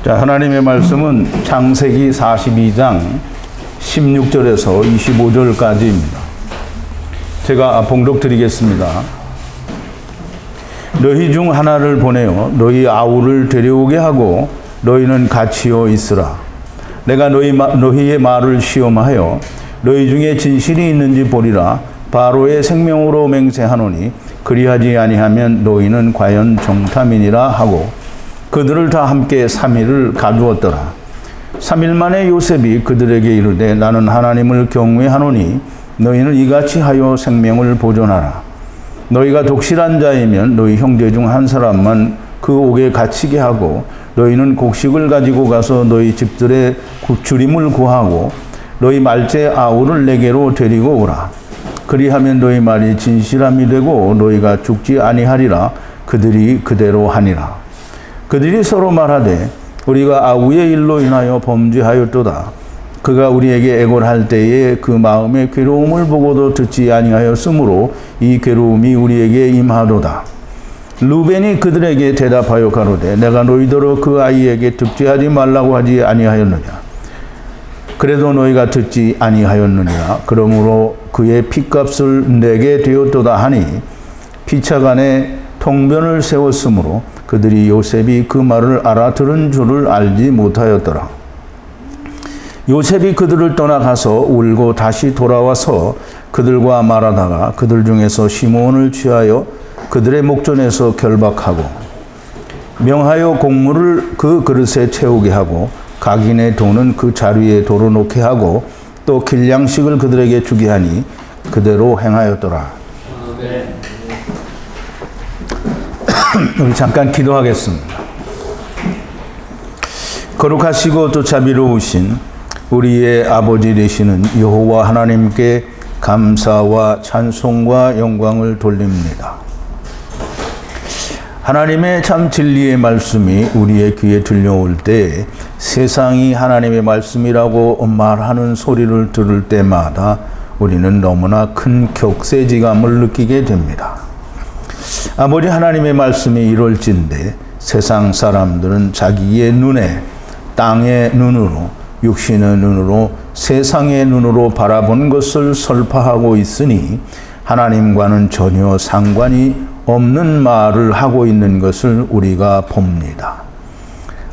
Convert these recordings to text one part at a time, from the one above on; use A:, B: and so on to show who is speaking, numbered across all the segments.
A: 자, 하나님의 말씀은 창세기 42장 16절에서 25절까지입니다. 제가 봉독 드리겠습니다. 너희 중 하나를 보내어 너희 아우를 데려오게 하고 너희는 같이어 있으라. 내가 너희의 말을 시험하여 너희 중에 진실이 있는지 보리라. 바로의 생명으로 맹세하노니 그리하지 아니하면 너희는 과연 정탐이니라 하고 그들을 다 함께 3일을 가두었더라. 3일 만에 요셉이 그들에게 이르되 나는 하나님을 경외하노니 너희는 이같이 하여 생명을 보존하라. 너희가 독실한 자이면 너희 형제 중 한 사람만 그 옥에 갇히게 하고 너희는 곡식을 가지고 가서 너희 집들의 주림을 구하고 너희 말째 아우를 내게로 데리고 오라. 그리하면 너희 말이 진실함이 되고 너희가 죽지 아니하리라. 그들이 그대로 하니라. 그들이 서로 말하되 우리가 아우의 일로 인하여 범죄하였도다. 그가 우리에게 애걸할 때에 그 마음의 괴로움을 보고도 듣지 아니하였으므로 이 괴로움이 우리에게 임하도다. 루벤이 그들에게 대답하여 가로되 내가 너희더러 그 아이에게 득죄하지 말라고 하지 아니하였느냐. 그래도 너희가 듣지 아니하였느니라. 그러므로 그의 핏값을 내게 되었도다 하니 피차간에 통변을 세웠으므로 그들이 요셉이 그 말을 알아들은 줄을 알지 못하였더라. 요셉이 그들을 떠나가서 울고 다시 돌아와서 그들과 말하다가 그들 중에서 시몬을 취하여 그들의 목전에서 결박하고 명하여 곡물을 그 그릇에 채우게 하고 각인의 돈은 그 자리에 도로놓게 하고 또 길냥식을 그들에게 주게 하니 그대로 행하였더라. 우리 잠깐 기도하겠습니다. 거룩하시고 또 자비로우신 우리의 아버지 되시는 여호와 하나님께 감사와 찬송과 영광을 돌립니다. 하나님의 참 진리의 말씀이 우리의 귀에 들려올 때 세상이 하나님의 말씀이라고 말하는 소리를 들을 때마다 우리는 너무나 큰 격세지감을 느끼게 됩니다. 아버지 하나님의 말씀이 이럴진데 세상 사람들은 자기의 눈에 땅의 눈으로 육신의 눈으로 세상의 눈으로 바라본 것을 설파하고 있으니 하나님과는 전혀 상관이 없는 말을 하고 있는 것을 우리가 봅니다.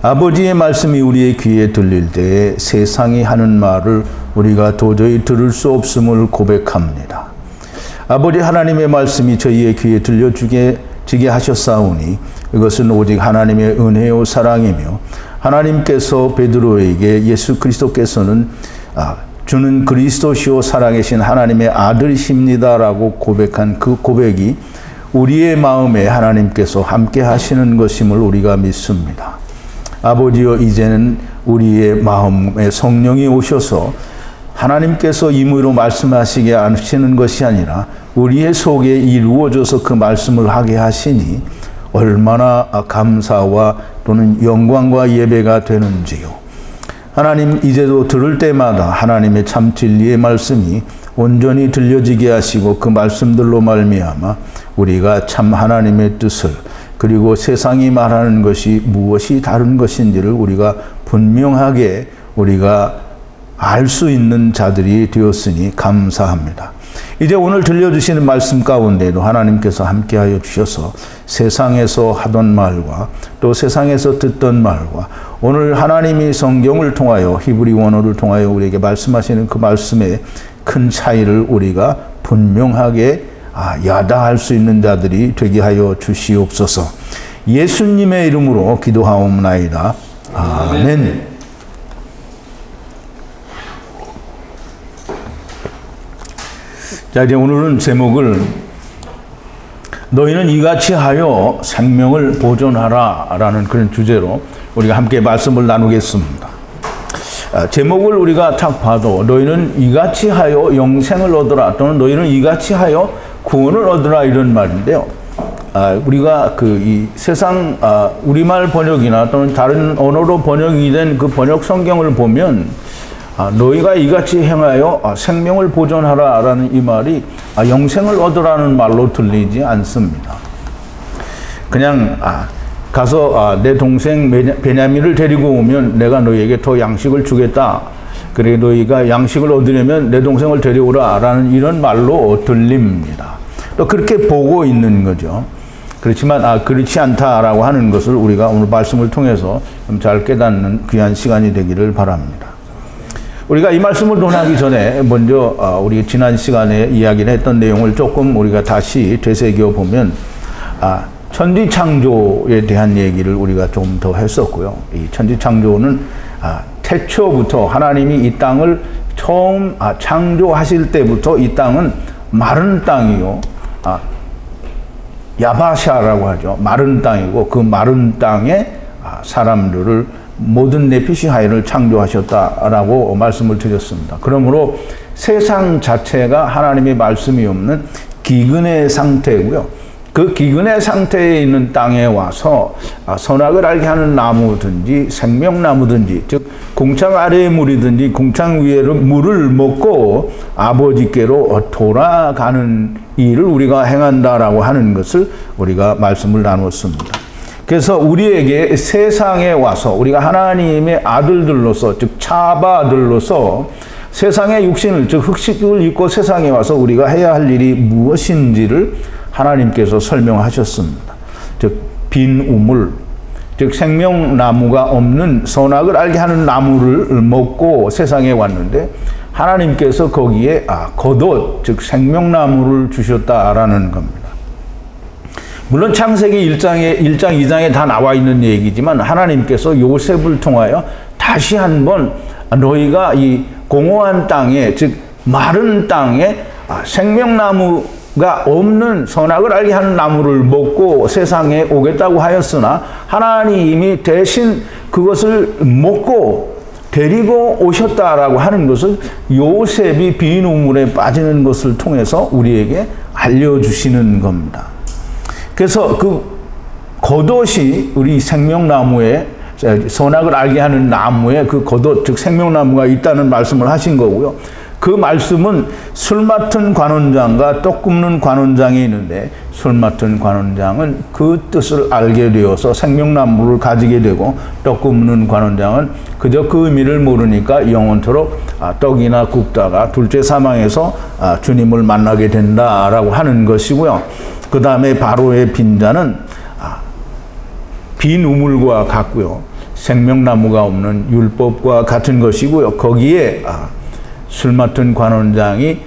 A: 아버지의 말씀이 우리의 귀에 들릴 때에 세상이 하는 말을 우리가 도저히 들을 수 없음을 고백합니다. 아버지 하나님의 말씀이 저희의 귀에 들려지게 하셨사오니 이것은 오직 하나님의 은혜요 사랑이며 하나님께서 베드로에게 예수 그리스도께서는 주는 그리스도시요 살아계신 하나님의 아들이십니다라고 고백한 그 고백이 우리의 마음에 하나님께서 함께 하시는 것임을 우리가 믿습니다. 아버지여 이제는 우리의 마음에 성령이 오셔서 하나님께서 임의로 말씀하시게 하시는 것이 아니라 우리의 속에 이루어져서 그 말씀을 하게 하시니 얼마나 감사와 또는 영광과 예배가 되는지요. 하나님 이제도 들을 때마다 하나님의 참 진리의 말씀이 온전히 들려지게 하시고 그 말씀들로 말미암아 우리가 참 하나님의 뜻을 그리고 세상이 말하는 것이 무엇이 다른 것인지를 우리가 분명하게 우리가 알 수 있는 자들이 되었으니 감사합니다. 이제 오늘 들려주시는 말씀 가운데도 하나님께서 함께하여 주셔서 세상에서 하던 말과 또 세상에서 듣던 말과 오늘 하나님이 성경을 통하여 히브리 원어를 통하여 우리에게 말씀하시는 그 말씀의 큰 차이를 우리가 분명하게 야다할 수 있는 자들이 되게 하여 주시옵소서. 예수님의 이름으로 기도하옵나이다. 아멘. 자, 이제 오늘은 제목을 너희는 이같이 하여 생명을 보존하라 라는 그런 주제로 우리가 함께 말씀을 나누겠습니다. 제목을 우리가 딱 봐도 너희는 이같이 하여 영생을 얻으라 또는 너희는 이같이 하여 구원을 얻으라 이런 말인데요. 우리가 이 세상 우리말 번역이나 또는 다른 언어로 번역이 된 그 번역 성경을 보면 너희가 이같이 행하여 생명을 보존하라 라는 이 말이 영생을 얻으라는 말로 들리지 않습니다. 그냥 가서 내 동생 베냐민을 데리고 오면 내가 너희에게 더 양식을 주겠다. 그래 너희가 양식을 얻으려면 내 동생을 데려오라 라는 이런 말로 들립니다. 또 그렇게 보고 있는 거죠. 그렇지만 그렇지 않다라고 하는 것을 우리가 오늘 말씀을 통해서 좀 잘 깨닫는 귀한 시간이 되기를 바랍니다. 우리가 이 말씀을 논하기 전에 먼저 우리 지난 시간에 이야기를 했던 내용을 조금 우리가 다시 되새겨 보면 천지창조에 대한 얘기를 우리가 좀 더 했었고요. 이 천지창조는 태초부터 하나님이 이 땅을 처음 창조하실 때부터 이 땅은 마른 땅이요. 야바샤라고 하죠. 마른 땅이고 그 마른 땅에 사람들을 모든 네피시하인을 창조하셨다라고 말씀을 드렸습니다. 그러므로 세상 자체가 하나님의 말씀이 없는 기근의 상태고요. 그 기근의 상태에 있는 땅에 와서 선악을 알게 하는 나무든지 생명나무든지 즉 궁창 아래의 물이든지 궁창 위의 물을 먹고 아버지께로 돌아가는 일을 우리가 행한다라고 하는 것을 우리가 말씀을 나눴습니다. 그래서 우리에게 세상에 와서 우리가 하나님의 아들들로서 즉 차바들로서 세상의 육신을 즉 흑식을 입고 세상에 와서 우리가 해야 할 일이 무엇인지를 하나님께서 설명하셨습니다. 즉 빈 우물, 즉 생명나무가 없는 선악을 알게 하는 나무를 먹고 세상에 왔는데 하나님께서 거기에 겉옷, 즉 생명나무를 주셨다라는 겁니다. 물론 창세기 1장, 2장에 다 나와 있는 얘기지만 하나님께서 요셉을 통하여 다시 한번 너희가 이 공허한 땅에 즉 마른 땅에 생명나무가 없는 선악을 알게 하는 나무를 먹고 세상에 오겠다고 하였으나 하나님이 대신 그것을 먹고 데리고 오셨다라고 하는 것을 요셉이 빈 우물에 빠지는 것을 통해서 우리에게 알려주시는 겁니다. 그래서 그 겉옷이 우리 생명나무에 선악을 알게 하는 나무에 그 겉옷 즉 생명나무가 있다는 말씀을 하신 거고요. 그 말씀은 술 맡은 관원장과 떡 굽는 관원장이 있는데 술 맡은 관원장은 그 뜻을 알게 되어서 생명나무를 가지게 되고 떡 굽는 관원장은 그저 그 의미를 모르니까 영원토록 떡이나 굽다가 둘째 사망에서 주님을 만나게 된다라고 하는 것이고요. 그 다음에 바로의 빈자는 빈 우물과 같고요. 생명나무가 없는 율법과 같은 것이고요. 거기에 술 맡은 관원장이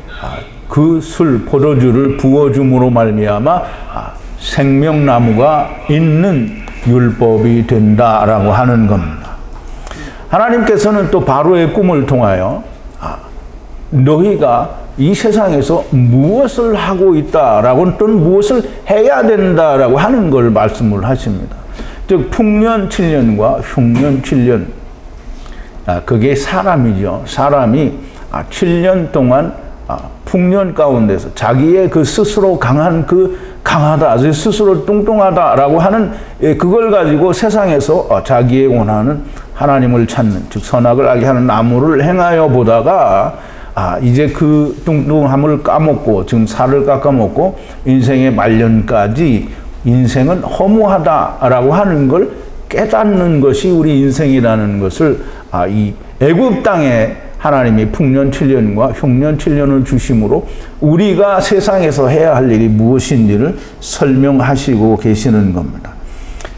A: 그 술 포도주를 부어줌으로 말미암아 생명나무가 있는 율법이 된다라고 하는 겁니다. 하나님께서는 또 바로의 꿈을 통하여 너희가 이 세상에서 무엇을 하고 있다라고 또는 무엇을 해야 된다라고 하는 걸 말씀을 하십니다. 즉 풍년 7년과 흉년 7년 그게 사람이죠. 사람이 7년 동안 풍년 가운데서 자기의 그 스스로 강하다, 스스로 뚱뚱하다라고 하는 그걸 가지고 세상에서 자기의 원하는 하나님을 찾는 즉 선악을 알게 하는 나무를 행하여 보다가 이제 그 뚱뚱함을 까먹고 지금 살을 깎아먹고 인생의 말년까지 인생은 허무하다라고 하는 걸 깨닫는 것이 우리 인생이라는 것을 이 애굽 땅에 하나님이 풍년 7년과 흉년 7년을 주심으로 우리가 세상에서 해야 할 일이 무엇인지를 설명하시고 계시는 겁니다.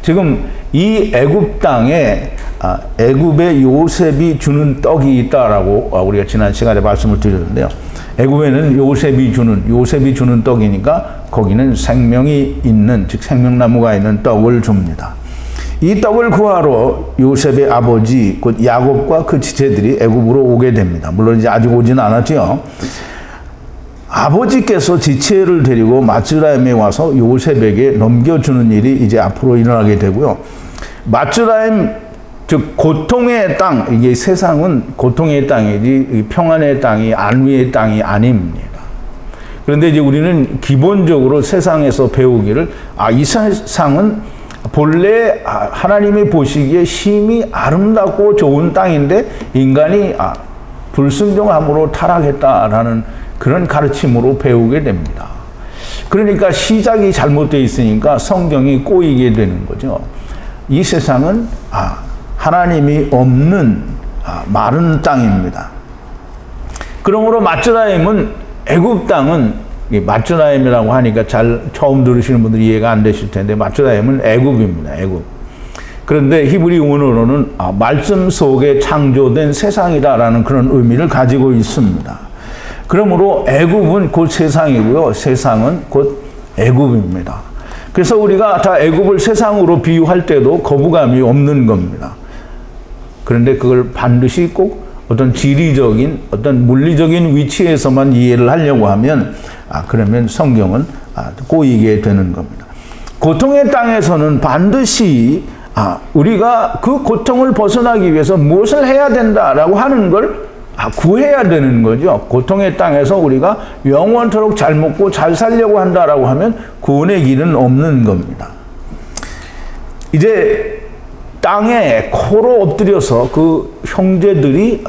A: 지금 이 애굽 땅에 애굽의 요셉이 주는 떡이 있다라고 우리가 지난 시간에 말씀을 드렸는데요. 애굽에는 요셉이 주는 떡이니까 거기는 생명이 있는 즉 생명나무가 있는 떡을 줍니다. 이 떡을 구하러 요셉의 아버지 곧 야곱과 그 지체들이 애굽으로 오게 됩니다. 물론 이제 아직 오지는 않았지요. 아버지께서 지체를 데리고 마츠라임에 와서 요셉에게 넘겨주는 일이 이제 앞으로 일어나게 되고요. 마츠라임 즉 고통의 땅, 이게 세상은 고통의 땅이지 평안의 땅이 안위의 땅이 아닙니다. 그런데 이제 우리는 기본적으로 세상에서 배우기를 이 세상은 본래 하나님이 보시기에 심히 아름답고 좋은 땅인데 인간이 불순종함으로 타락했다라는 그런 가르침으로 배우게 됩니다. 그러니까 시작이 잘못되어 있으니까 성경이 꼬이게 되는 거죠. 이 세상은 하나님이 없는 마른 땅입니다. 그러므로 마츠라임은 애굽 땅은 마츠라임이라고 하니까 잘 처음 들으시는 분들이 이해가 안 되실 텐데 마츠라임은 애굽입니다. 애굽. 그런데 히브리 원어로는 말씀 속에 창조된 세상이다라는 그런 의미를 가지고 있습니다. 그러므로 애굽은 곧 세상이고요. 세상은 곧 애굽입니다. 그래서 우리가 다 애굽을 세상으로 비유할 때도 거부감이 없는 겁니다. 그런데 그걸 반드시 꼭 어떤 지리적인 어떤 물리적인 위치에서만 이해를 하려고 하면 그러면 성경은 꼬이게 되는 겁니다. 고통의 땅에서는 반드시 우리가 그 고통을 벗어나기 위해서 무엇을 해야 된다라고 하는 걸 구해야 되는 거죠. 고통의 땅에서 우리가 영원토록 잘 먹고 잘 살려고 한다라고 하면 구원의 길은 없는 겁니다. 이제 땅에 코로 엎드려서 그 형제들이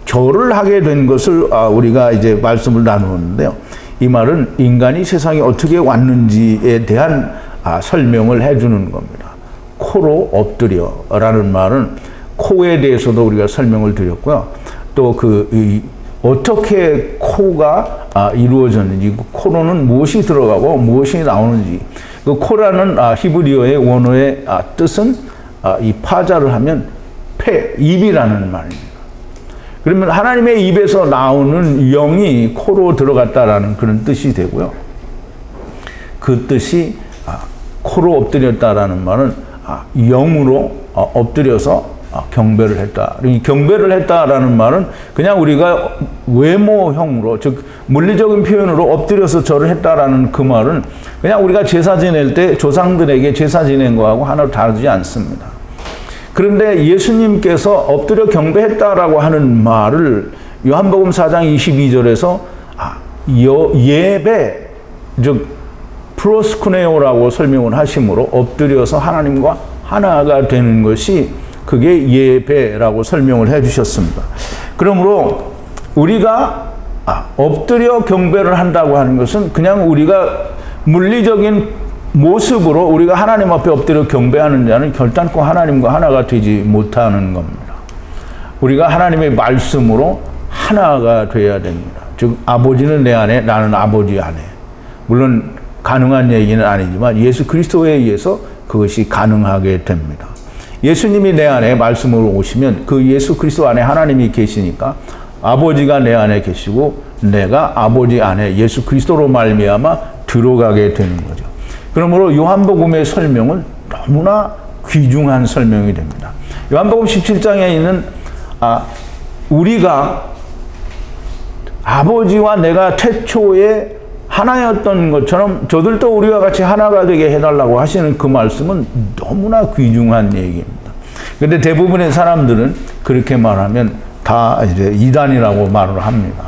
A: 절을 하게 된 것을 우리가 이제 말씀을 나누었는데요. 이 말은 인간이 세상에 어떻게 왔는지에 대한 설명을 해주는 겁니다. 코로 엎드려라는 말은 코에 대해서도 우리가 설명을 드렸고요. 또 어떻게 코가 이루어졌는지, 코로는 무엇이 들어가고 무엇이 나오는지, 그 코라는 히브리어의 원어의 뜻은 이 파자를 하면 입이라는 말입니다. 그러면 하나님의 입에서 나오는 영이 코로 들어갔다라는 그런 뜻이 되고요. 그 뜻이 코로 엎드렸다라는 말은 영으로 엎드려서 경배를 했다. 이 경배를 했다라는 말은 그냥 우리가 외모형으로, 즉 물리적인 표현으로 엎드려서 절을 했다라는 그 말은 그냥 우리가 제사 지낼 때 조상들에게 제사 지낸 거하고 하나도 다르지 않습니다. 그런데 예수님께서 엎드려 경배했다라고 하는 말을 요한복음 4장 22절에서 예배, 즉 프로스쿠네오라고 설명을 하심으로 엎드려서 하나님과 하나가 되는 것이 그게 예배라고 설명을 해 주셨습니다. 그러므로 우리가 엎드려 경배를 한다고 하는 것은 그냥 우리가 물리적인 모습으로 우리가 하나님 앞에 엎드려 경배하는 자는 결단코 하나님과 하나가 되지 못하는 겁니다. 우리가 하나님의 말씀으로 하나가 되어야 됩니다. 즉 아버지는 내 안에, 나는 아버지 안에. 물론 가능한 얘기는 아니지만 예수 그리스도에 의해서 그것이 가능하게 됩니다. 예수님이 내 안에 말씀으로 오시면 그 예수 그리스도 안에 하나님이 계시니까 아버지가 내 안에 계시고 내가 아버지 안에 예수 그리스도로 말미암아 들어가게 되는 거죠. 그러므로 요한복음의 설명은 너무나 귀중한 설명이 됩니다. 요한복음 17장에 있는 우리가 아버지와 내가 태초에 하나였던 것처럼 저들도 우리와 같이 하나가 되게 해달라고 하시는 그 말씀은 너무나 귀중한 얘기입니다. 그런데 대부분의 사람들은 그렇게 말하면 다 이제 이단이라고 말을 합니다.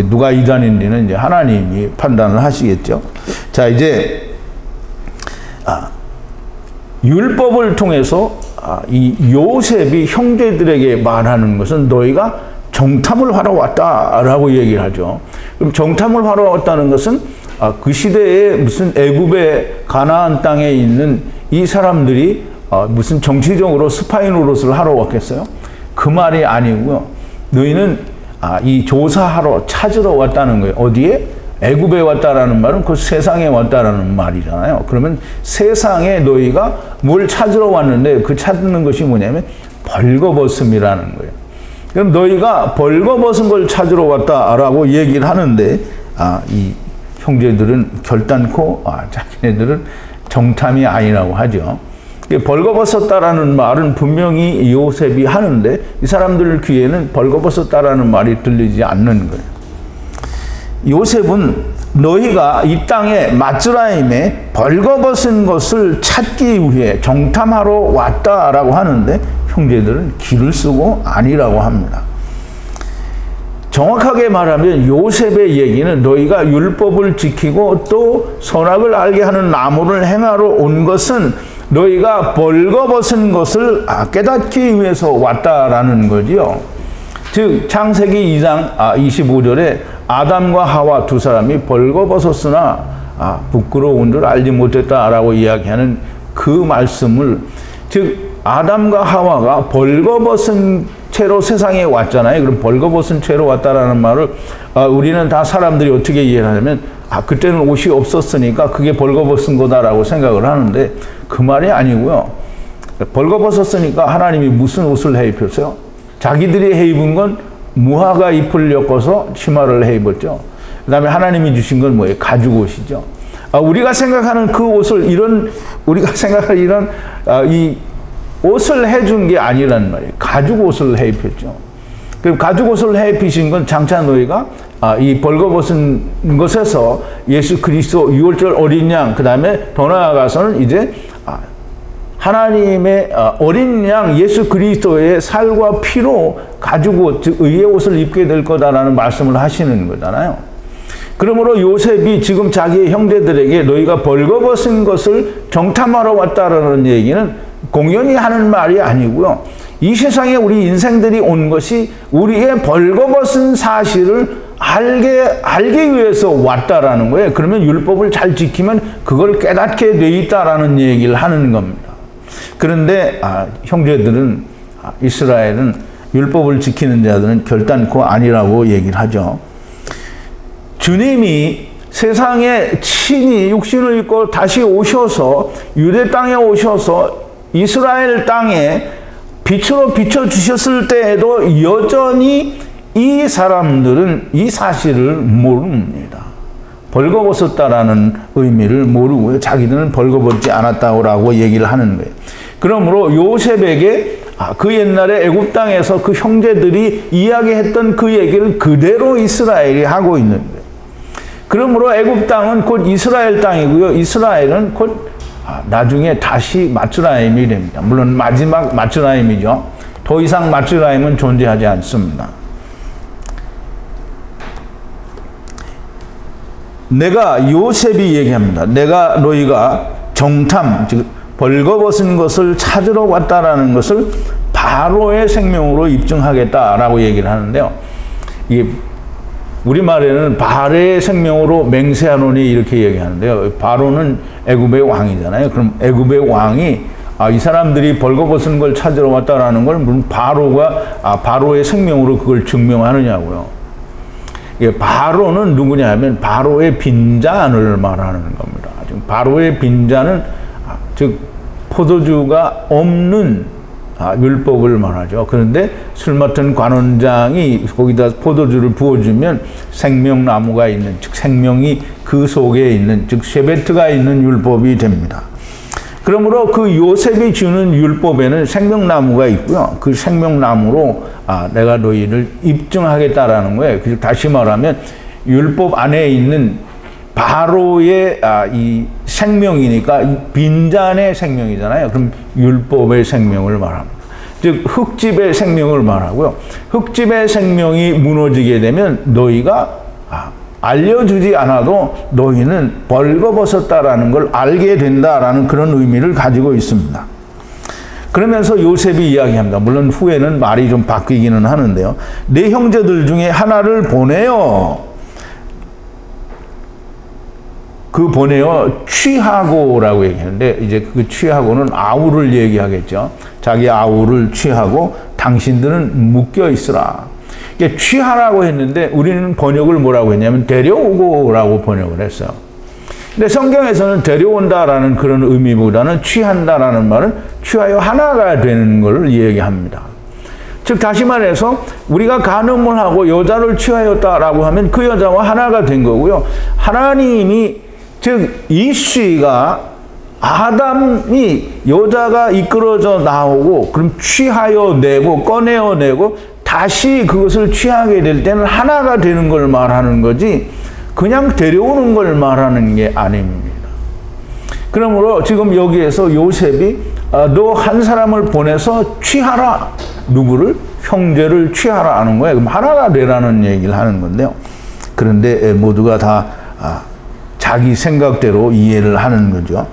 A: 누가 이단인지는 이제 하나님이 판단을 하시겠죠. 자, 이제 율법을 통해서 이 요셉이 형제들에게 말하는 것은 너희가 정탐을 하러 왔다라고 얘기를 하죠. 그럼 정탐을 하러 왔다는 것은 그 시대에 무슨 애굽의 가나안 땅에 있는 이 사람들이 무슨 정치적으로 스파이 노릇을 하러 왔겠어요? 그 말이 아니고요. 너희는 이 조사하러 찾으러 왔다는 거예요. 어디에? 애굽에 왔다라는 말은 그 세상에 왔다라는 말이잖아요. 그러면 세상에 너희가 뭘 찾으러 왔는데 그 찾는 것이 뭐냐면 벌거벗음이라는 거예요. 그럼 너희가 벌거벗은 걸 찾으러 왔다라고 얘기를 하는데 이 형제들은 결단코 자기네들은 정탐이 아니라고 하죠. 벌거벗었다라는 말은 분명히 요셉이 하는데 이 사람들 귀에는 벌거벗었다라는 말이 들리지 않는 거예요. 요셉은 너희가 이 땅에 마츠라임에 벌거벗은 것을 찾기 위해 정탐하러 왔다라고 하는데 형제들은 길을 쓰고 아니라고 합니다. 정확하게 말하면 요셉의 얘기는 너희가 율법을 지키고 또 선악을 알게 하는 나무를 행하러 온 것은 너희가 벌거벗은 것을 깨닫기 위해서 왔다라는 거지요. 즉 창세기 2장 25절에 아담과 하와 두 사람이 벌거벗었으나 부끄러운 줄 알지 못했다라고 이야기하는 그 말씀을 즉 아담과 하와가 벌거벗은 채로 세상에 왔잖아요. 그럼 벌거벗은 채로 왔다라는 말을 우리는 다 사람들이 어떻게 이해를 하냐면 그때는 옷이 없었으니까 그게 벌거벗은 거다라고 생각을 하는데 그 말이 아니고요. 벌거벗었으니까 하나님이 무슨 옷을 해 입혔어요? 자기들이 해 입은 건 무화과 잎을 엮어서 치마를 해 입었죠. 그 다음에 하나님이 주신 건 뭐예요? 가죽 옷이죠. 우리가 생각하는 그 옷을 우리가 생각하는 이 옷을 해준 게 아니란 말이에요. 가죽 옷을 해 입혔죠. 그럼 가죽 옷을 해 입히신 건 장차 너희가 이 벌거벗은 것에서 예수 그리스도 유월절 어린 양, 그 다음에 더 나아가서는 이제 하나님의 어린 양 예수 그리스도의 살과 피로 가죽 옷, 즉 의의 옷을 입게 될 거다라는 말씀을 하시는 거잖아요. 그러므로 요셉이 지금 자기의 형제들에게 너희가 벌거벗은 것을 정탐하러 왔다라는 얘기는 공연히 하는 말이 아니고요. 이 세상에 우리 인생들이 온 것이 우리의 벌거벗은 사실을 알기 위해서 왔다라는 거예요. 그러면 율법을 잘 지키면 그걸 깨닫게 돼 있다라는 얘기를 하는 겁니다. 그런데 형제들은 이스라엘은 율법을 지키는 자들은 결단코 아니라고 얘기를 하죠. 주님이 세상에 친히 육신을 입고 다시 오셔서 유대 땅에 오셔서 이스라엘 땅에 빛으로 비춰주셨을 때에도 여전히 이 사람들은 이 사실을 모릅니다. 벌거벗었다라는 의미를 모르고요. 자기들은 벌거벗지 않았다고 얘기를 하는 거예요. 그러므로 요셉에게 그 옛날에 애굽 땅에서 그 형제들이 이야기했던 그 얘기를 그대로 이스라엘이 하고 있는 거예요. 그러므로 애굽 땅은 곧 이스라엘 땅이고요. 이스라엘은 곧 나중에 다시 마츠라임이 됩니다. 물론 마지막 마츠라임이죠. 더 이상 마츠라임은 존재하지 않습니다. 내가 요셉이 얘기합니다. 내가 너희가 정탐, 즉 벌거벗은 것을 찾으러 왔다라는 것을 바로의 생명으로 입증하겠다라고 얘기를 하는데요. 이게 우리말에는 바로의 생명으로 맹세하노니 이렇게 얘기하는데요. 바로는 애굽의 왕이잖아요. 그럼 애굽의 왕이 이 사람들이 벌거벗은 걸 찾으러 왔다라는 걸 물론 바로가 바로의 생명으로 그걸 증명하느냐고요. 바로는 누구냐 하면 바로의 빈잔을 말하는 겁니다. 지금 바로의 빈잔은 즉 포도주가 없는 율법을 말하죠. 그런데 술 맡은 관원장이 거기다 포도주를 부어주면 생명나무가 있는, 즉 생명이 그 속에 있는, 즉 쉐베트가 있는 율법이 됩니다. 그러므로 그 요셉이 주는 율법에는 생명나무가 있고요. 그 생명나무로 내가 너희를 입증하겠다라는 거예요. 그래서 다시 말하면 율법 안에 있는 바로의 이 생명이니까 빈잔의 생명이잖아요. 그럼 율법의 생명을 말합니다. 즉 흙집의 생명을 말하고요. 흙집의 생명이 무너지게 되면 너희가 알려주지 않아도 너희는 벌거벗었다라는 걸 알게 된다라는 그런 의미를 가지고 있습니다. 그러면서 요셉이 이야기합니다. 물론 후에는 말이 좀 바뀌기는 하는데요. 내 형제들 중에 하나를 보내어 그 보내어 취하고라고 얘기하는데 이제 그 취하고는 아우를 얘기하겠죠. 자기 아우를 취하고 당신들은 묶여 있으라. 이게 취하라고 했는데 우리는 번역을 뭐라고 했냐면 데려오고라고 번역을 했어요. 근데 성경에서는 데려온다라는 그런 의미보다는 취한다라는 말은 취하여 하나가 되는 걸 얘기합니다. 즉 다시 말해서 우리가 간음을 하고 여자를 취하였다라고 하면 그 여자와 하나가 된 거고요. 하나님이 즉 이씨가 아담이 여자가 이끌어져 나오고 그럼 취하여 내고 꺼내어 내고 다시 그것을 취하게 될 때는 하나가 되는 걸 말하는 거지 그냥 데려오는 걸 말하는 게 아닙니다. 그러므로 지금 여기에서 요셉이 너 한 사람을 보내서 취하라. 누구를? 형제를 취하라 하는 거예요. 그럼 하나가 되라는 얘기를 하는 건데요. 그런데 모두가 다 자기 생각대로 이해를 하는 거죠.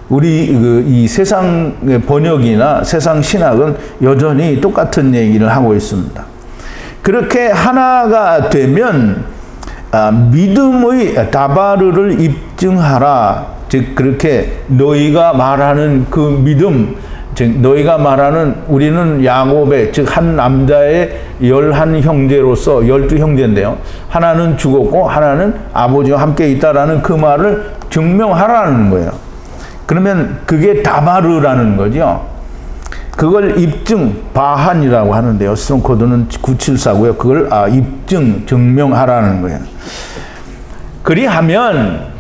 A: 우리 이 세상 번역이나 세상 신학은 여전히 똑같은 얘기를 하고 있습니다. 그렇게 하나가 되면 믿음의 다바르를 입증하라. 즉 그렇게 너희가 말하는 그 믿음, 즉 너희가 말하는 우리는 야곱의 즉 한 남자의 11형제로서 12형제인데요. 하나는 죽었고 하나는 아버지와 함께 있다라는 그 말을 증명하라는 거예요. 그러면 그게 다바르라는 거죠. 그걸 입증, 바한이라고 하는데요. 스톤 코드는 974고요. 그걸 입증, 증명하라는 거예요. 그리하면,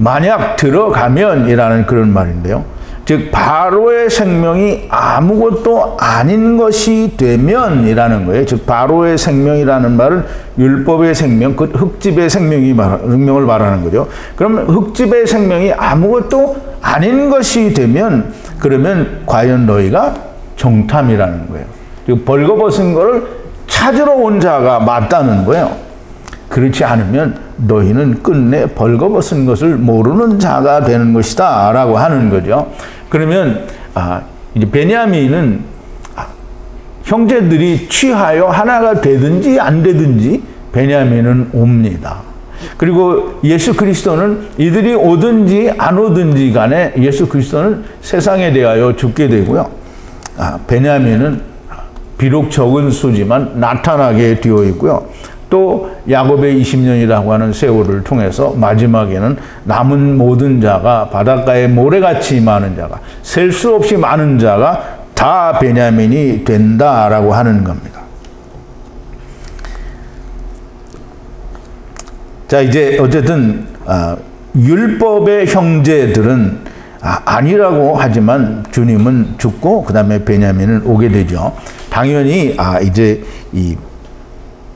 A: 만약 들어가면이라는 그런 말인데요. 즉 바로의 생명이 아무것도 아닌 것이 되면이라는 거예요. 즉 바로의 생명이라는 말은 율법의 생명, 그 흙집의 생명을 말하는 거죠. 그러면 흙집의 생명이 아무것도 아닌 것이 되면 그러면 과연 너희가 정탐이라는 거예요. 그리고 벌거벗은 것을 찾으러 온 자가 맞다는 거예요. 그렇지 않으면 너희는 끝내 벌거벗은 것을 모르는 자가 되는 것이다 라고 하는 거죠. 그러면 이제 베냐민은 형제들이 취하여 하나가 되든지 안 되든지 베냐민은 옵니다. 그리고 예수 그리스도는 이들이 오든지 안 오든지 간에 예수 그리스도는 세상에 대하여 죽게 되고요. 베냐민은 비록 적은 수지만 나타나게 되어 있고요. 또 야곱의 20년이라고 하는 세월을 통해서 마지막에는 남은 모든 자가 바닷가에 모래같이 많은 자가 셀 수 없이 많은 자가 다 베냐민이 된다라고 하는 겁니다. 자, 이제 어쨌든 율법의 형제들은 아니라고 하지만 주님은 죽고 그 다음에 베냐민은 오게 되죠. 당연히 이제 이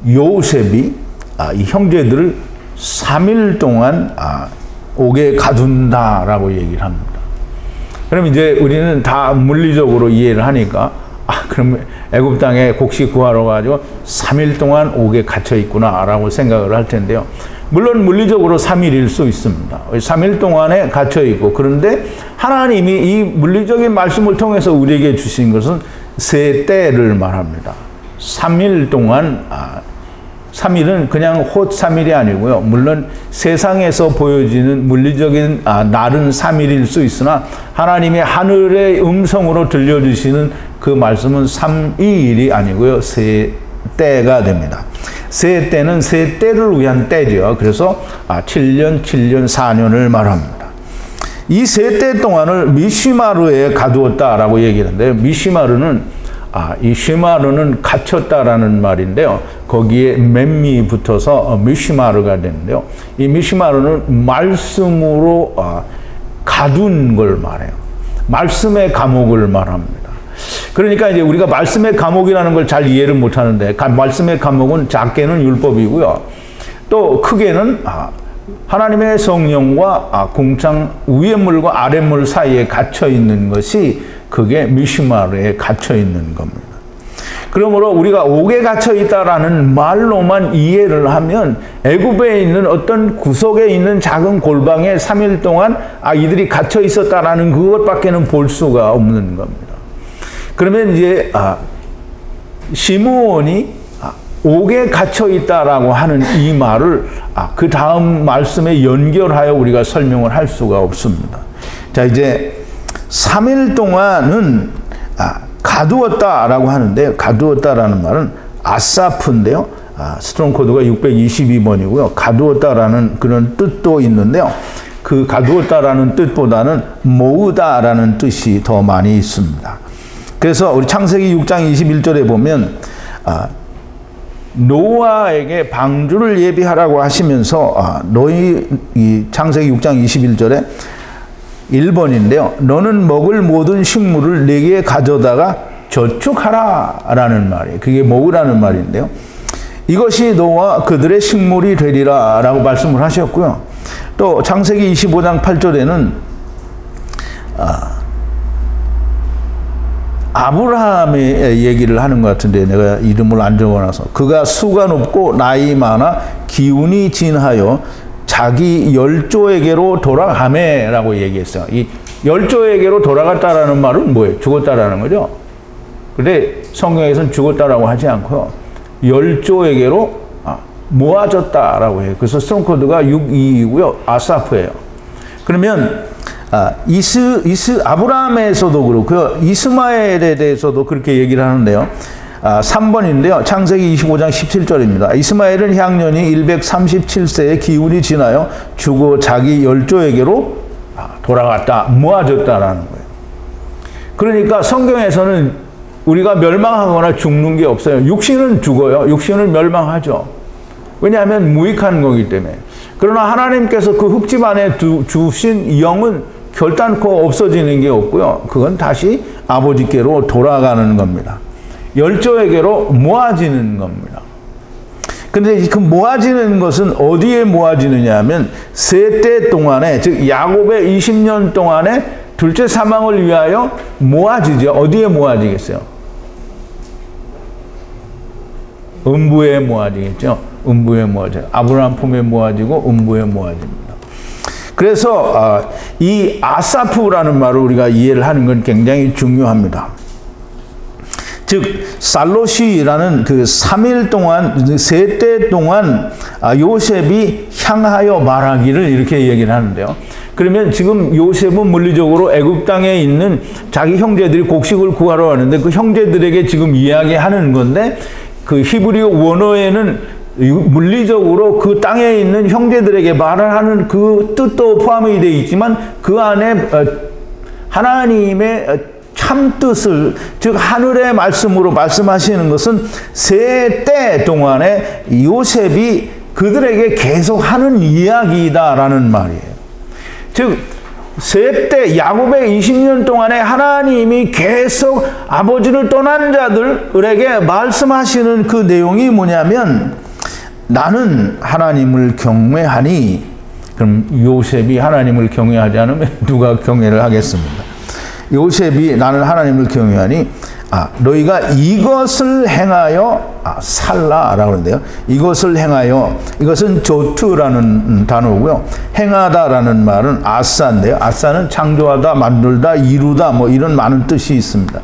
A: 요셉이 이 형제들을 3일 동안 옥에 가둔다라고 얘기를 합니다. 그럼 이제 우리는 다 물리적으로 이해를 하니까 그럼 애굽 땅에 곡식 구하러 가지고 3일 동안 옥에 갇혀 있구나라고 생각을 할 텐데요. 물론 물리적으로 3일일 수 있습니다. 3일 동안에 갇혀 있고 그런데 하나님이 이 물리적인 말씀을 통해서 우리에게 주신 것은 세 때를 말합니다. 3일 동안 3일은 그냥 헛 3일이 아니고요. 물론 세상에서 보여지는 물리적인 날은 3일일 수 있으나 하나님의 하늘의 음성으로 들려주시는 그 말씀은 3일이 아니고요. 세 때가 됩니다. 세 때는 세 때를 위한 때죠. 그래서 7년, 7년, 4년을 말합니다. 이 세 때 동안을 미시마르에 가두었다라고 얘기하는데요. 미시마르는 이 시마르는 갇혔다라는 말인데요. 거기에 맴이 붙어서 미시마르가 되는데요. 이 미시마르는 말씀으로 가둔 걸 말해요. 말씀의 감옥을 말합니다. 그러니까 이제 우리가 말씀의 감옥이라는 걸 잘 이해를 못 하는데 말씀의 감옥은 작게는 율법이고요. 또 크게는 하나님의 성령과 궁창 위의 물과 아래 물 사이에 갇혀 있는 것이 그게 미시마르에 갇혀 있는 겁니다. 그러므로 우리가 옥에 갇혀 있다라는 말로만 이해를 하면 애굽에 있는 어떤 구석에 있는 작은 골방에 3일 동안 이들이 갇혀 있었다라는 그것밖에는 볼 수가 없는 겁니다. 그러면 이제 시므온이 옥에 갇혀 있다라고 하는 이 말을 그 다음 말씀에 연결하여 우리가 설명을 할 수가 없습니다. 자, 이제 3일 동안은 가두었다라고 하는데 가두었다라는 말은 아사프인데요. 스트롱 코드가 622번이고요. 가두었다라는 그런 뜻도 있는데요. 그 가두었다라는 뜻보다는 모으다라는 뜻이 더 많이 있습니다. 그래서 우리 창세기 6장 21절에 보면 노아에게 방주를 예비하라고 하시면서 너희 이 창세기 6장 21절에 1번인데요. 너는 먹을 모든 식물을 내게 가져다가 저축하라 라는 말이에요. 그게 모으라는 말인데요. 이것이 너와 그들의 식물이 되리라 라고 말씀을 하셨고요. 또 창세기 25장 8절에는 아브라함의 얘기를 하는 것 같은데 내가 이름을 안 적어놔서 그가 수가 높고 나이 많아 기운이 진하여 자기 열조에게로 돌아가매라고 얘기했어요. 이 열조에게로 돌아갔다라는 말은 뭐예요? 죽었다라는 거죠. 근데 성경에서는 죽었다라고 하지 않고요. 열조에게로 모아졌다라고 해요. 그래서 스트롱 코드가 622이고요. 아사프예요. 그러면 아브라함에서도 그렇고요. 이스마엘에 대해서도 그렇게 얘기를 하는데요. 3번인데요. 창세기 25장 17절입니다. 이스마엘은 향년이 137세의 기운이 지나요. 죽어 자기 열조에게로 돌아갔다, 모아졌다라는 거예요. 그러니까 성경에서는 우리가 멸망하거나 죽는 게 없어요. 육신은 죽어요. 육신은 멸망하죠. 왜냐하면 무익한 거기 때문에. 그러나 하나님께서 그 흙집 안에 주신 영은 결단코 없어지는 게 없고요. 그건 다시 아버지께로 돌아가는 겁니다. 열조에게로 모아지는 겁니다. 근데 그 모아지는 것은 어디에 모아지느냐 하면 세대 동안에, 즉 야곱의 20년 동안에 둘째 사망을 위하여 모아지죠. 어디에 모아지겠어요? 음부에 모아지겠죠. 음부에 모아져요. 아브라함 품에 모아지고 음부에 모아집니다. 그래서 이 아사프라는 말을 우리가 이해를 하는 건 굉장히 중요합니다. 즉 살롯이라는 그 3일 동안, 세대 동안 요셉이 향하여 말하기를 이렇게 얘기를 하는데요. 그러면 지금 요셉은 물리적으로 애굽 땅에 있는 자기 형제들이 곡식을 구하러 왔는데 그 형제들에게 지금 이야기하는 건데, 그 히브리 원어에는 물리적으로 그 땅에 있는 형제들에게 말을 하는 그 뜻도 포함이 되어 있지만 그 안에 하나님의 참 뜻을, 즉 하늘의 말씀으로 말씀하시는 것은 세대 동안에 요셉이 그들에게 계속 하는 이야기다라는 말이에요. 즉 세대 야곱의 20년 동안에 하나님이 계속 아버지를 떠난 자들에게 말씀하시는 그 내용이 뭐냐면, 나는 하나님을 경외하니. 그럼 요셉이 하나님을 경외하지 않으면 누가 경외를 하겠습니까? 요셉이 나는 하나님을 경외하니 너희가 이것을 행하여 살라라고 하는데요. 이것을 행하여, 이것은 조트라는 단어고요. 행하다라는 말은 아사인데요. 아사는 창조하다, 만들다, 이루다 뭐 이런 많은 뜻이 있습니다.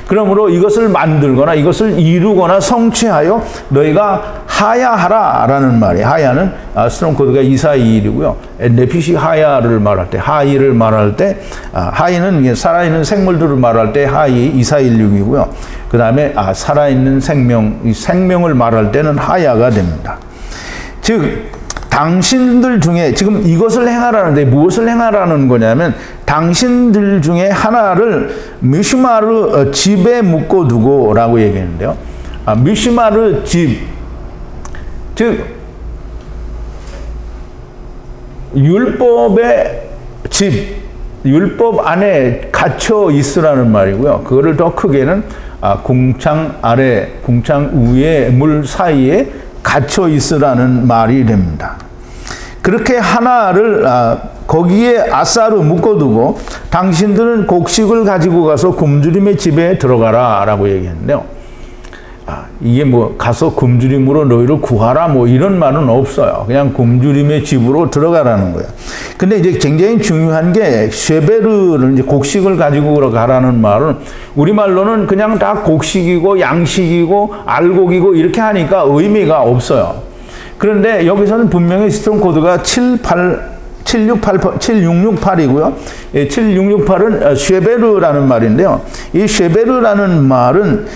A: 그러므로 이것을 만들거나 이것을 이루거나 성취하여 너희가 하야하라라는 말이에요. 하야는 스트롱 코드가 242이고요. 네피시 하야를 말할 때, 하이를 말할 때, 하이는 살아있는 생물들을 말할 때 하이 2416이고요. 그 다음에 살아있는 생명, 이 생명을 말할 때는 하야가 됩니다. 즉 당신들 중에, 지금 이것을 행하라는데 무엇을 행하라는 거냐면, 당신들 중에 하나를 미슈마르 집에 묶어두고 라고 얘기했는데요. 미슈마르 집, 즉 율법의 집, 율법 안에 갇혀 있으라는 말이고요. 그거를 더 크게는 궁창 아래, 궁창 위에, 물 사이에 갇혀 있으라는 말이 됩니다. 그렇게 하나를 거기에 아사로 묶어두고 당신들은 곡식을 가지고 가서 굶주림의 집에 들어가라 라고 얘기했는데요. 이게 뭐 가서 굶주림으로 너희를 구하라 뭐 이런 말은 없어요. 그냥 굶주림의 집으로 들어가라는 거예요. 근데 이제 굉장히 중요한 게 쉐베르를, 이제 곡식을 가지고 가라는 말은 우리말로는 그냥 다 곡식이고 양식이고 알곡이고 이렇게 하니까 의미가 없어요. 그런데 여기서는 분명히 스트롱 코드가 7668이고요. 7668은 쉐베르라는 말인데요. 이 쉐베르라는 말은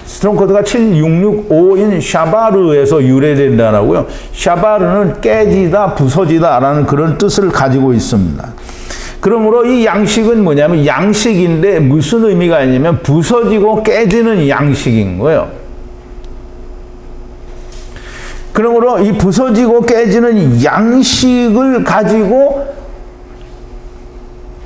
A: 스트롱 코드가 7665인 샤바르에서 유래된다라고요. 샤바르는 깨지다, 부서지다라는 그런 뜻을 가지고 있습니다. 그러므로 이 양식은 뭐냐면 양식인데 무슨 의미가 있냐면 부서지고 깨지는 양식인 거예요. 그러므로 이 부서지고 깨지는 양식을 가지고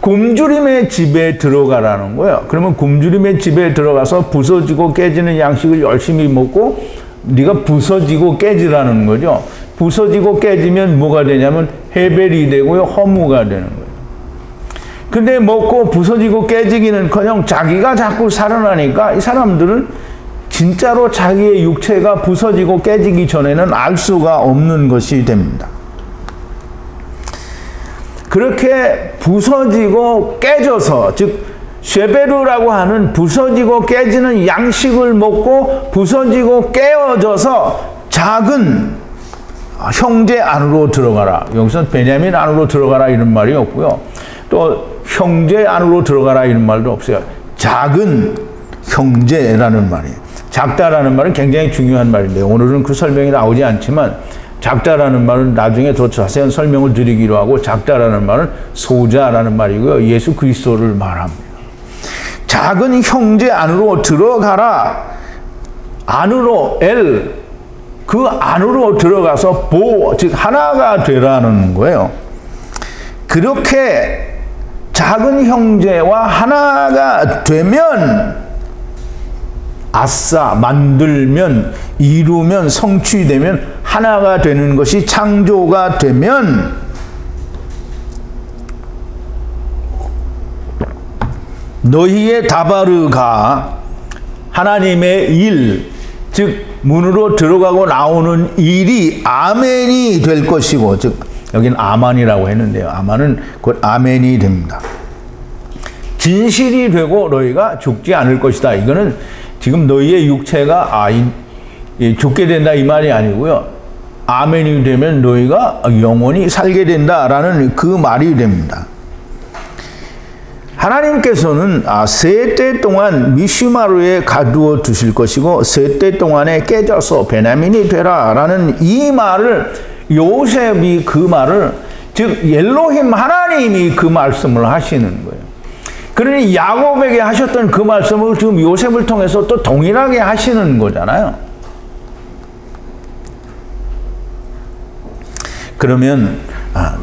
A: 굶주림의 집에 들어가라는 거예요. 그러면 굶주림의 집에 들어가서 부서지고 깨지는 양식을 열심히 먹고 네가 부서지고 깨지라는 거죠. 부서지고 깨지면 뭐가 되냐면 헤벨이 되고요, 허무가 되는 거예요. 근데 먹고 부서지고 깨지기는커녕 자기가 자꾸 살아나니까 이 사람들은 진짜로 자기의 육체가 부서지고 깨지기 전에는 알 수가 없는 것이 됩니다. 그렇게 부서지고 깨져서, 즉 쉐베르라고 하는 부서지고 깨지는 양식을 먹고 부서지고 깨어져서 작은 형제 안으로 들어가라. 여기서 베냐민 안으로 들어가라 이런 말이 없고요. 또 형제 안으로 들어가라 이런 말도 없어요. 작은 형제라는 말이에요. 작다라는 말은 굉장히 중요한 말인데 오늘은 그 설명이 나오지 않지만 작다라는 말은 나중에 더 자세한 설명을 드리기로 하고 작다라는 말은 소자라는 말이고요. 예수 그리스도를 말합니다. 작은 형제 안으로 들어가라. 안으로 그 안으로 들어가서 즉 하나가 되라는 거예요. 그렇게 작은 형제와 하나가 되면 아싸 만들면 이루면 성취되면 하나가 되는 것이 창조가 되면 너희의 다바르가 하나님의 일, 즉 문으로 들어가고 나오는 일이 아멘이 될 것이고, 즉 여긴 아만이라고 했는데요. 아만은 곧 아멘이 됩니다. 진실이 되고 너희가 죽지 않을 것이다. 이거는 지금 너희의 육체가 죽게 된다 이 말이 아니고요. 아멘이 되면 너희가 영원히 살게 된다라는 그 말이 됩니다. 하나님께서는 세대 동안 미시마루에 가두어 두실 것이고 세대 동안에 깨져서 베냐민이 되라라는 이 말을 요셉이 그 말을 즉 엘로힘 하나님이 그 말씀을 하시는 거예요. 그러니 야곱에게 하셨던 그 말씀을 지금 요셉을 통해서 또 동일하게 하시는 거잖아요. 그러면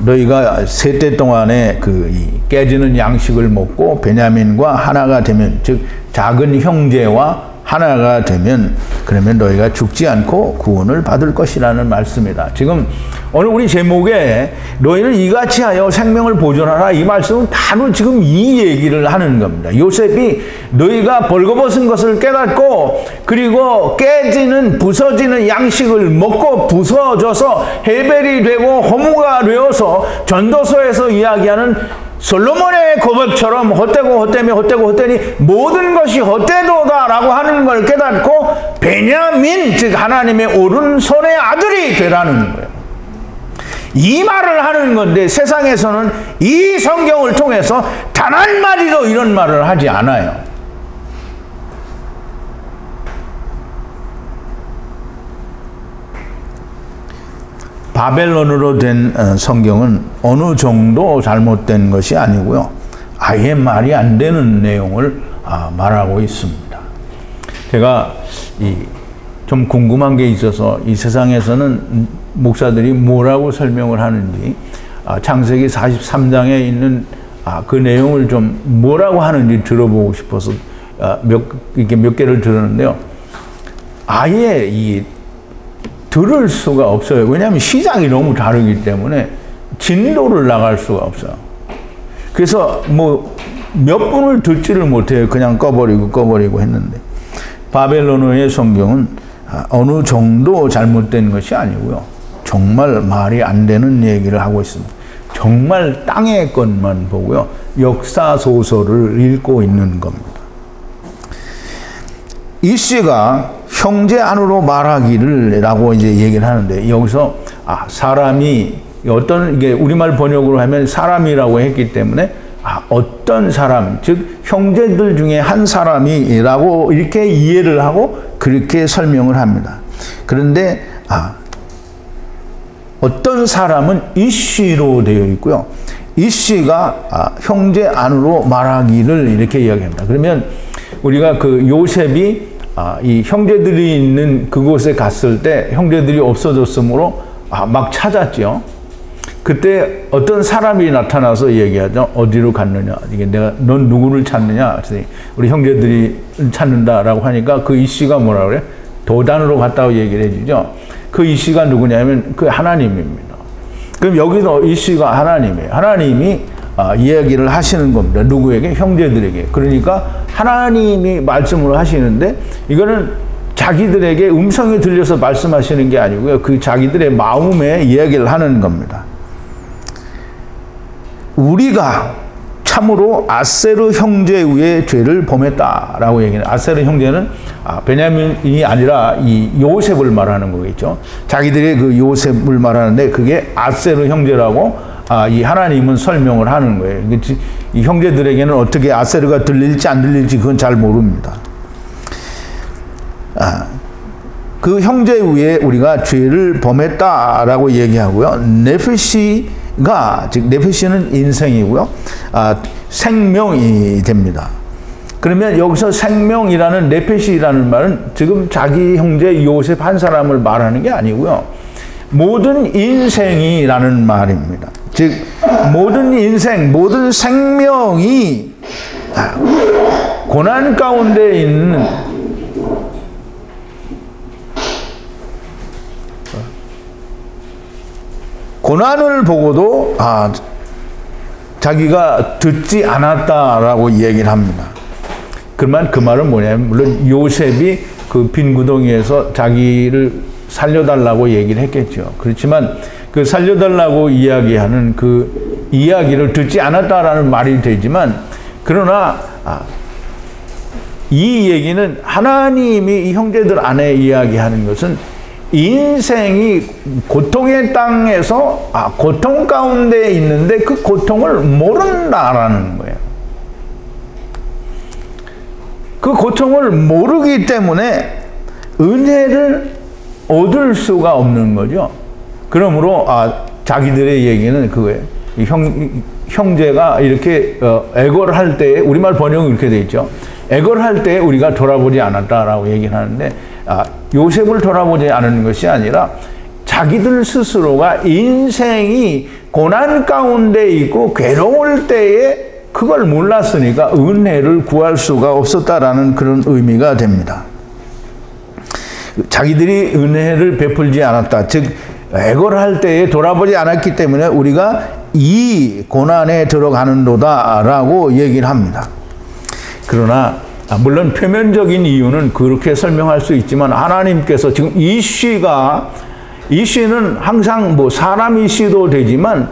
A: 너희가 세대 동안에 깨지는 양식을 먹고 베냐민과 하나가 되면 즉 작은 형제와 하나가 되면 그러면 너희가 죽지 않고 구원을 받을 것이라는 말씀이다. 지금 오늘 우리 제목에 너희는 이같이 하여 생명을 보존하라 이 말씀은 바로 지금 이 얘기를 하는 겁니다. 요셉이 너희가 벌거벗은 것을 깨닫고 그리고 깨지는 부서지는 양식을 먹고 부서져서 해벨이 되고 허무가 되어서 전도서에서 이야기하는 솔로몬의 고백처럼 헛되고 헛되며 헛되고 헛되니 모든 것이 헛되도다라고 하는 걸 깨닫고 베냐민 즉 하나님의 오른손의 아들이 되라는 거예요. 이 말을 하는 건데 세상에서는 이 성경을 통해서 단 한마디도 이런 말을 하지 않아요. 바벨론으로 된 성경은 어느 정도 잘못된 것이 아니고요. 아예 말이 안 되는 내용을 말하고 있습니다. 제가 좀 궁금한 게 있어서 이 세상에서는 목사들이 뭐라고 설명을 하는지 창세기 43장에 있는 그 내용을 좀 뭐라고 하는지 들어보고 싶어서 몇 개를 들었는데요. 아예 들을 수가 없어요. 왜냐하면 시장이 너무 다르기 때문에 진도를 나갈 수가 없어요. 그래서 몇 분을 듣지를 못해요. 그냥 꺼버리고 했는데 바벨론어의 성경은 어느 정도 잘못된 것이 아니고요. 정말 말이 안 되는 얘기를 하고 있습니다. 정말 땅의 것만 보고요. 역사 소설을 읽고 있는 겁니다. 이 씨가 형제 안으로 말하기를 라고 이제 얘기를 하는데 여기서 사람이 이게 우리말 번역으로 하면 사람이라고 했기 때문에 어떤 사람 즉 형제들 중에 한 사람이라고 이렇게 이해를 하고 그렇게 설명을 합니다. 그런데 어떤 사람은 이 씨로 되어 있고요. 이 씨가 형제 안으로 말하기를 이렇게 이야기합니다. 그러면 우리가 요셉이 이 형제들이 있는 그곳에 갔을 때 형제들이 없어졌으므로 막 찾았죠. 그때 어떤 사람이 나타나서 얘기하죠. 어디로 갔느냐. 이게 넌 누구를 찾느냐. 우리 형제들이 찾는다라고 하니까 그 이씨가 뭐라 그래? 도단으로 갔다고 얘기를 해주죠. 그 이씨가 누구냐면 그 하나님입니다. 그럼 여기서 이씨가 하나님이에요. 하나님이 이야기를 하시는 겁니다. 누구에게? 형제들에게. 그러니까 하나님이 말씀을 하시는데 이거는 자기들에게 음성이 들려서 말씀하시는 게 아니고요. 그 자기들의 마음에 이야기를 하는 겁니다. 우리가 참으로 아세르 형제 위에 죄를 범했다라고 얘기해요. 아세르 형제는 베냐민이 아니라 이 요셉을 말하는 거겠죠. 자기들의 그 요셉을 말하는데 그게 아세르 형제라고 이 하나님은 설명을 하는 거예요. 이 형제들에게는 어떻게 아세르가 들릴지 안 들릴지 그건 잘 모릅니다. 그 형제 위에 우리가 죄를 범했다라고 얘기하고요. 네페시가, 즉 네페시는 인생이고요. 생명이 됩니다. 그러면 여기서 생명이라는 네페시라는 말은 지금 자기 형제 요셉 한 사람을 말하는 게 아니고요. 모든 인생이라는 말입니다. 즉 모든 인생, 모든 생명이 고난 가운데 있는 고난을 보고도 자기가 듣지 않았다라고 얘기를 합니다. 그러면 그 말은 뭐냐면 물론 요셉이 그 빈 구덩이에서 자기를 살려달라고 얘기를 했겠죠. 그렇지만 그 살려달라고 이야기하는 그 이야기를 듣지 않았다라는 말이 되지만 그러나 이 얘기는 하나님이 이 형제들 안에 이야기하는 것은 인생이 고통의 땅에서 고통 가운데 있는데 그 고통을 모른다라는 거예요. 그 고통을 모르기 때문에 은혜를 얻을 수가 없는 거죠. 그러므로 자기들의 얘기는 그거예요. 형제가 이렇게 애걸 할 때 우리말 번역은 이렇게 돼 있죠. 애걸 할 때 우리가 돌아보지 않았다라고 얘기를 하는데 요셉을 돌아보지 않은 것이 아니라 자기들 스스로가 인생이 고난 가운데 있고 괴로울 때에 그걸 몰랐으니까 은혜를 구할 수가 없었다라는 그런 의미가 됩니다. 자기들이 은혜를 베풀지 않았다. 즉 애걸할 때에 돌아보지 않았기 때문에 우리가 이 고난에 들어가는도다라고 얘기를 합니다. 그러나 물론 표면적인 이유는 그렇게 설명할 수 있지만 하나님께서 지금 이 씨는 항상 뭐 사람 이씨도 되지만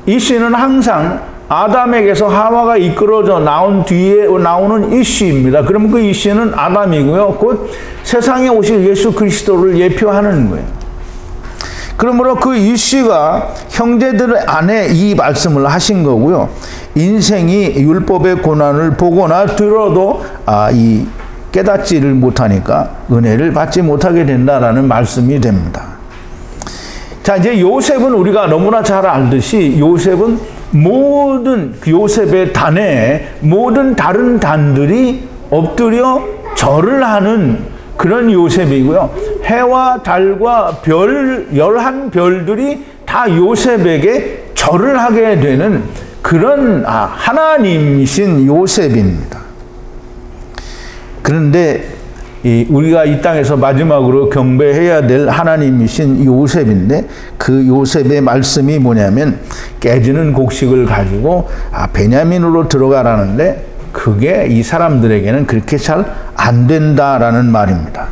A: 이 씨는 항상 아담에게서 하와가 이끌어져 나온 뒤에 나오는 이 씨입니다. 그러면 그 이 씨는 아담이고요. 곧 세상에 오실 예수 그리스도를 예표하는 거예요. 그러므로 그 이 씨가 형제들 안에 이 말씀을 하신 거고요. 인생이 율법의 고난을 보거나 들어도 이 깨닫지를 못하니까 은혜를 받지 못하게 된다라는 말씀이 됩니다. 자, 이제 요셉은 우리가 너무나 잘 알듯이 요셉은 모든 요셉의 단에 모든 다른 단들이 엎드려 절을 하는 그런 요셉이고요. 해와 달과 별 11별들이 다 요셉에게 절을 하게 되는 그런 하나님이신 요셉입니다. 그런데 우리가 이 땅에서 마지막으로 경배해야 될 하나님이신 요셉인데 그 요셉의 말씀이 뭐냐면 깨지는 곡식을 가지고 베냐민으로 들어가라는데 그게 이 사람들에게는 그렇게 잘 안 된다라는 말입니다.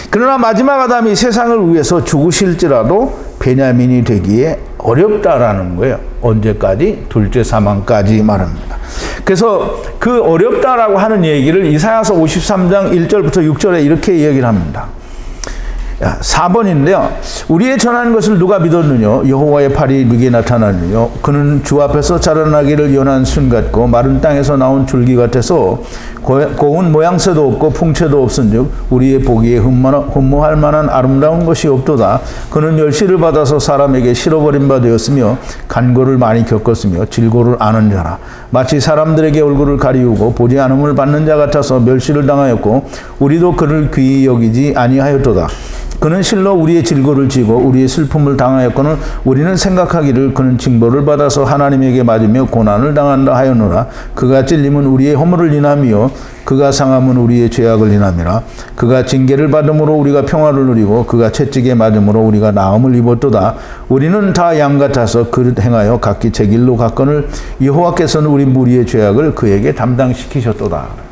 A: 그러나 마지막 아담이 세상을 위해서 죽으실지라도 베냐민이 되기에 어렵다라는 거예요. 언제까지? 둘째 사망까지 말합니다. 그래서 그 어렵다라고 하는 얘기를 이사야서 53장 1절부터 6절에 이렇게 얘기를 합니다. 4번인데요. 우리의 전하는 것을 누가 믿었느냐? 여호와의 팔이 누구에게 나타나느냐? 그는 주 앞에서 자라나기를 연한 순 같고 마른 땅에서 나온 줄기 같아서 고운 모양새도 없고 풍채도 없은즉 우리의 보기에 흠모할 만한 아름다운 것이 없도다. 그는 멸시를 받아서 사람에게 실어버린 바 되었으며 간고를 많이 겪었으며 질고를 아는 자라. 마치 사람들에게 얼굴을 가리우고 보지 않음을 받는 자 같아서 멸시를 당하였고 우리도 그를 귀히 여기지 아니하였도다. 그는 실로 우리의 질고를 지고 우리의 슬픔을 당하였거늘 우리는 생각하기를 그는 징벌을 받아서 하나님에게 맞으며 고난을 당한다 하였노라. 그가 찔림은 우리의 허물을 인하며 그가 상함은 우리의 죄악을 인함이라. 그가 징계를 받음으로 우리가 평화를 누리고 그가 채찍에 맞음으로 우리가 나음을 입었도다. 우리는 다 양 같아서 그릇 행하여 각기 제 길로 갔거늘 여호와께서는 우리 무리의 죄악을 그에게 담당시키셨도다.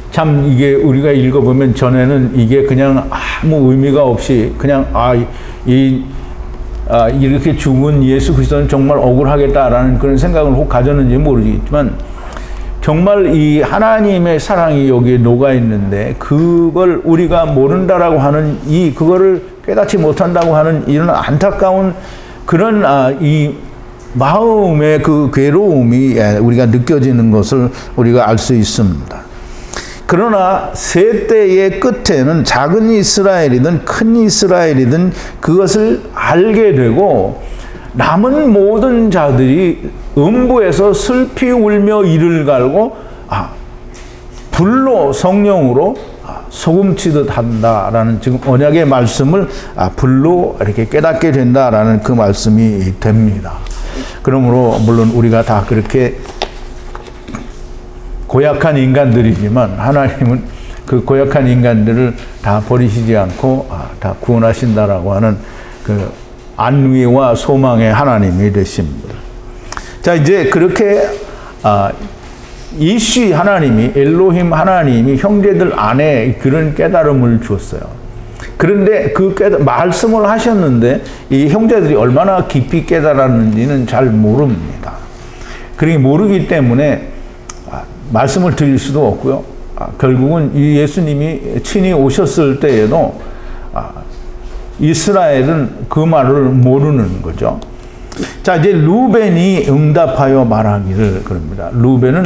A: 참 이게 우리가 읽어보면 전에는 이게 그냥 아무 의미가 없이 그냥 이 이렇게 죽은 예수 그리스도는 정말 억울하겠다라는 그런 생각을 혹 가졌는지 모르겠지만 정말 이 하나님의 사랑이 여기에 녹아 있는데 그걸 우리가 모른다라고 하는 그거를 깨닫지 못한다고 하는 이런 안타까운 그런 이 마음의 그 괴로움이 우리가 느껴지는 것을 우리가 알 수 있습니다. 그러나 세대의 끝에는 작은 이스라엘이든 큰 이스라엘이든 그것을 알게 되고 남은 모든 자들이 음부에서 슬피 울며 이를 갈고 불로 성령으로 소금치듯 한다라는 지금 언약의 말씀을 불로 이렇게 깨닫게 된다라는 그 말씀이 됩니다. 그러므로 물론 우리가 다 그렇게 고약한 인간들이지만 하나님은 그 고약한 인간들을 다 버리시지 않고 다 구원하신다라고 하는 그 안위와 소망의 하나님이 되십니다. 자, 이제 그렇게 이시 하나님이 엘로힘 하나님이 형제들 안에 그런 깨달음을 주었어요. 그런데 그 말씀을 하셨는데 이 형제들이 얼마나 깊이 깨달았는지는 잘 모릅니다. 그러니 모르기 때문에 말씀을 드릴 수도 없고요. 결국은 이 예수님이 친히 오셨을 때에도 이스라엘은 그 말을 모르는 거죠. 자, 이제 루벤이 응답하여 말하기를 그럽니다. 루벤은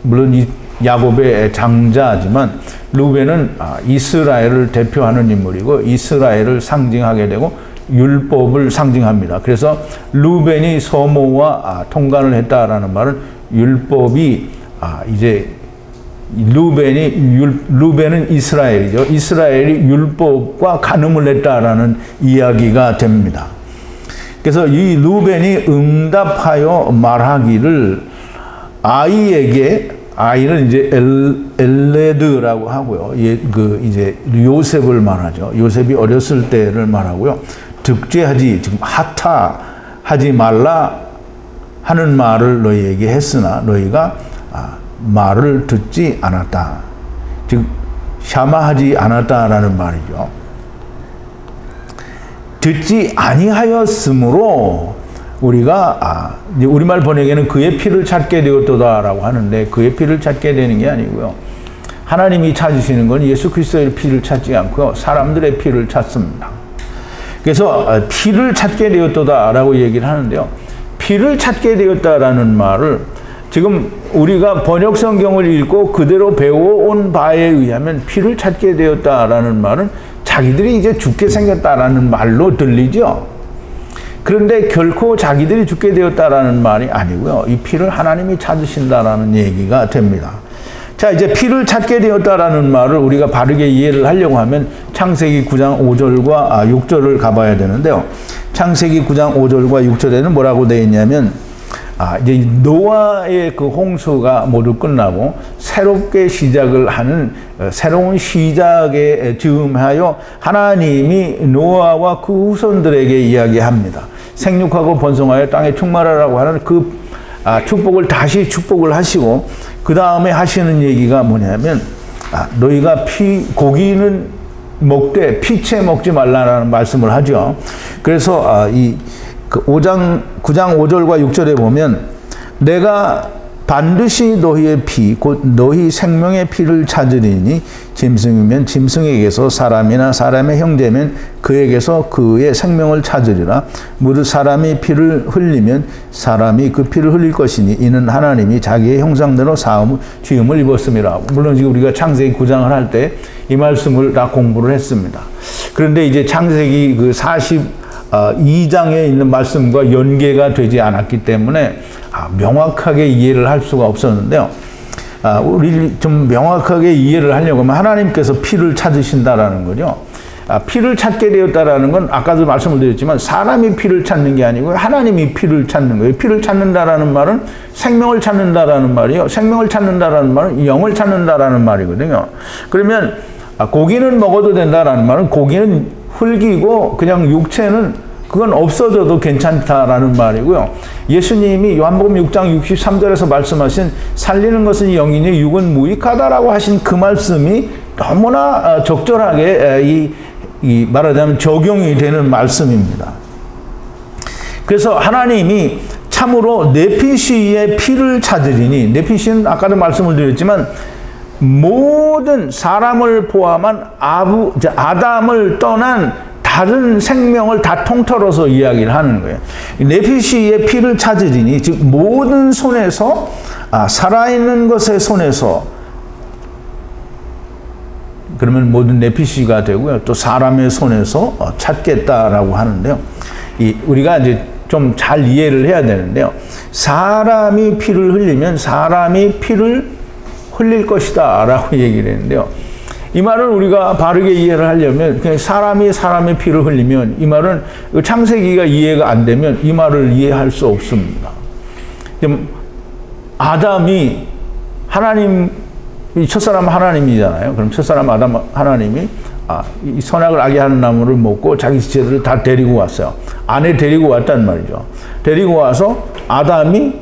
A: 물론 이 야곱의 장자지만 루벤은 이스라엘을 대표하는 인물이고 이스라엘을 상징하게 되고 율법을 상징합니다. 그래서 루벤이 서모와 통관을 했다라는 말은 율법이 이제 루벤은 이스라엘이죠. 이스라엘이 율법과 간음을 했다라는 이야기가 됩니다. 그래서 이 루벤이 응답하여 말하기를 아이는 이제 엘레드라고 하고요. 이제 요셉을 말하죠. 요셉이 어렸을 때를 말하고요. 득죄하지, 지금 하타하지 말라 하는 말을 너희에게 했으나 너희가 말을 듣지 않았다. 즉 샤마하지 않았다라는 말이죠. 듣지 아니하였으므로 우리가 이제 우리말 번역에는 그의 피를 찾게 되었도다라고 하는데 그의 피를 찾게 되는 게 아니고요. 하나님이 찾으시는 건 예수 그리스도의 피를 찾지 않고요. 사람들의 피를 찾습니다. 그래서 피를 찾게 되었도다라고 얘기를 하는데요. 피를 찾게 되었다라는 말을 지금 우리가 번역 성경을 읽고 그대로 배워온 바에 의하면 피를 찾게 되었다라는 말은 자기들이 이제 죽게 생겼다라는 말로 들리죠. 그런데 결코 자기들이 죽게 되었다라는 말이 아니고요. 이 피를 하나님이 찾으신다라는 얘기가 됩니다. 자, 이제 피를 찾게 되었다라는 말을 우리가 바르게 이해를 하려고 하면 창세기 9장 5절과 6절을 가봐야 되는데요. 창세기 9장 5절과 6절에는 뭐라고 되어 있냐면 이제 노아의 그 홍수가 모두 끝나고 새롭게 시작을 하는 새로운 시작에 즈음하여 하나님이 노아와 그 후손들에게 이야기합니다. 생육하고 번성하여 땅에 충만하라고 하는 그 축복을 다시 축복을 하시고 그 다음에 하시는 얘기가 뭐냐면 너희가 고기는 먹되 피채 먹지 말라는 말씀을 하죠. 그래서 그 9장 5절과 6절에 보면 내가 반드시 너희의 피 곧 너희 생명의 피를 찾으리니 짐승이면 짐승에게서 사람이나 사람의 형제면 그에게서 그의 생명을 찾으리라. 무릇 사람이 피를 흘리면 사람이 그 피를 흘릴 것이니 이는 하나님이 자기의 형상대로 지음을 입었음이라. 물론 지금 우리가 창세기 9장을 할 때 이 말씀을 다 공부를 했습니다. 그런데 이제 창세기 그 42장에 있는 말씀과 연계가 되지 않았기 때문에 명확하게 이해를 할 수가 없었는데요. 우리 좀 명확하게 이해를 하려고 하면 하나님께서 피를 찾으신다라는 거죠. 피를 찾게 되었다라는 건 아까도 말씀을 드렸지만 사람이 피를 찾는 게 아니고 하나님이 피를 찾는 거예요. 피를 찾는다라는 말은 생명을 찾는다라는 말이에요. 생명을 찾는다라는 말은 영을 찾는다라는 말이거든요. 그러면 고기는 먹어도 된다라는 말은 고기는 흙이고 그냥 육체는 그건 없어져도 괜찮다라는 말이고요. 예수님이 요한복음 6장 63절에서 말씀하신 살리는 것은 영이니 육은 무익하다라고 하신 그 말씀이 너무나 적절하게 이 이 말하자면 적용이 되는 말씀입니다. 그래서 하나님이 참으로 네피시의 피를 찾으리니, 네피시는 아까도 말씀을 드렸지만 모든 사람을 포함한 아담을 떠난 다른 생명을 다 통틀어서 이야기를 하는 거예요. 네피시의 피를 찾으리니, 즉 모든 손에서, 살아있는 것의 손에서, 그러면 모든 네피시가 되고요. 또 사람의 손에서 찾겠다라고 하는데요. 우리가 이제 좀 잘 이해를 해야 되는데요. 사람이 피를 흘리면 사람이 피를 흘릴 것이다 라고 얘기를 했는데요. 이 말은 우리가 바르게 이해를 하려면 그냥 사람이 사람의 피를 흘리면, 이 말은 창세기가 이해가 안 되면 이 말을 이해할 수 없습니다. 아담이 하나님, 첫사람 하나님이잖아요. 그럼 첫사람 아담 하나님이 이 선악을 알게 하는 나무를 먹고 자기 지체들을 다 데리고 왔어요. 아내 데리고 왔단 말이죠. 데리고 와서 아담이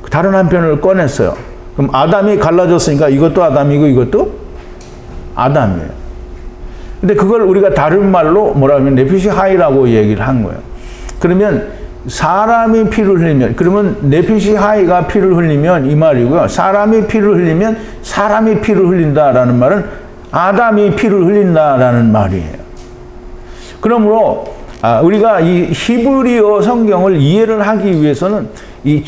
A: 다른 한편을 꺼냈어요. 그럼 아담이 갈라졌으니까 이것도 아담이고 이것도 아담이에요. 근데 그걸 우리가 다른 말로 뭐라 하면 네피시 하이라고 얘기를 한 거예요. 그러면 사람이 피를 흘리면, 그러면 네피시 하이가 피를 흘리면 이 말이고요. 사람이 피를 흘리면 사람이 피를 흘린다라는 말은 아담이 피를 흘린다라는 말이에요. 그러므로 우리가 이 히브리어 성경을 이해를 하기 위해서는 이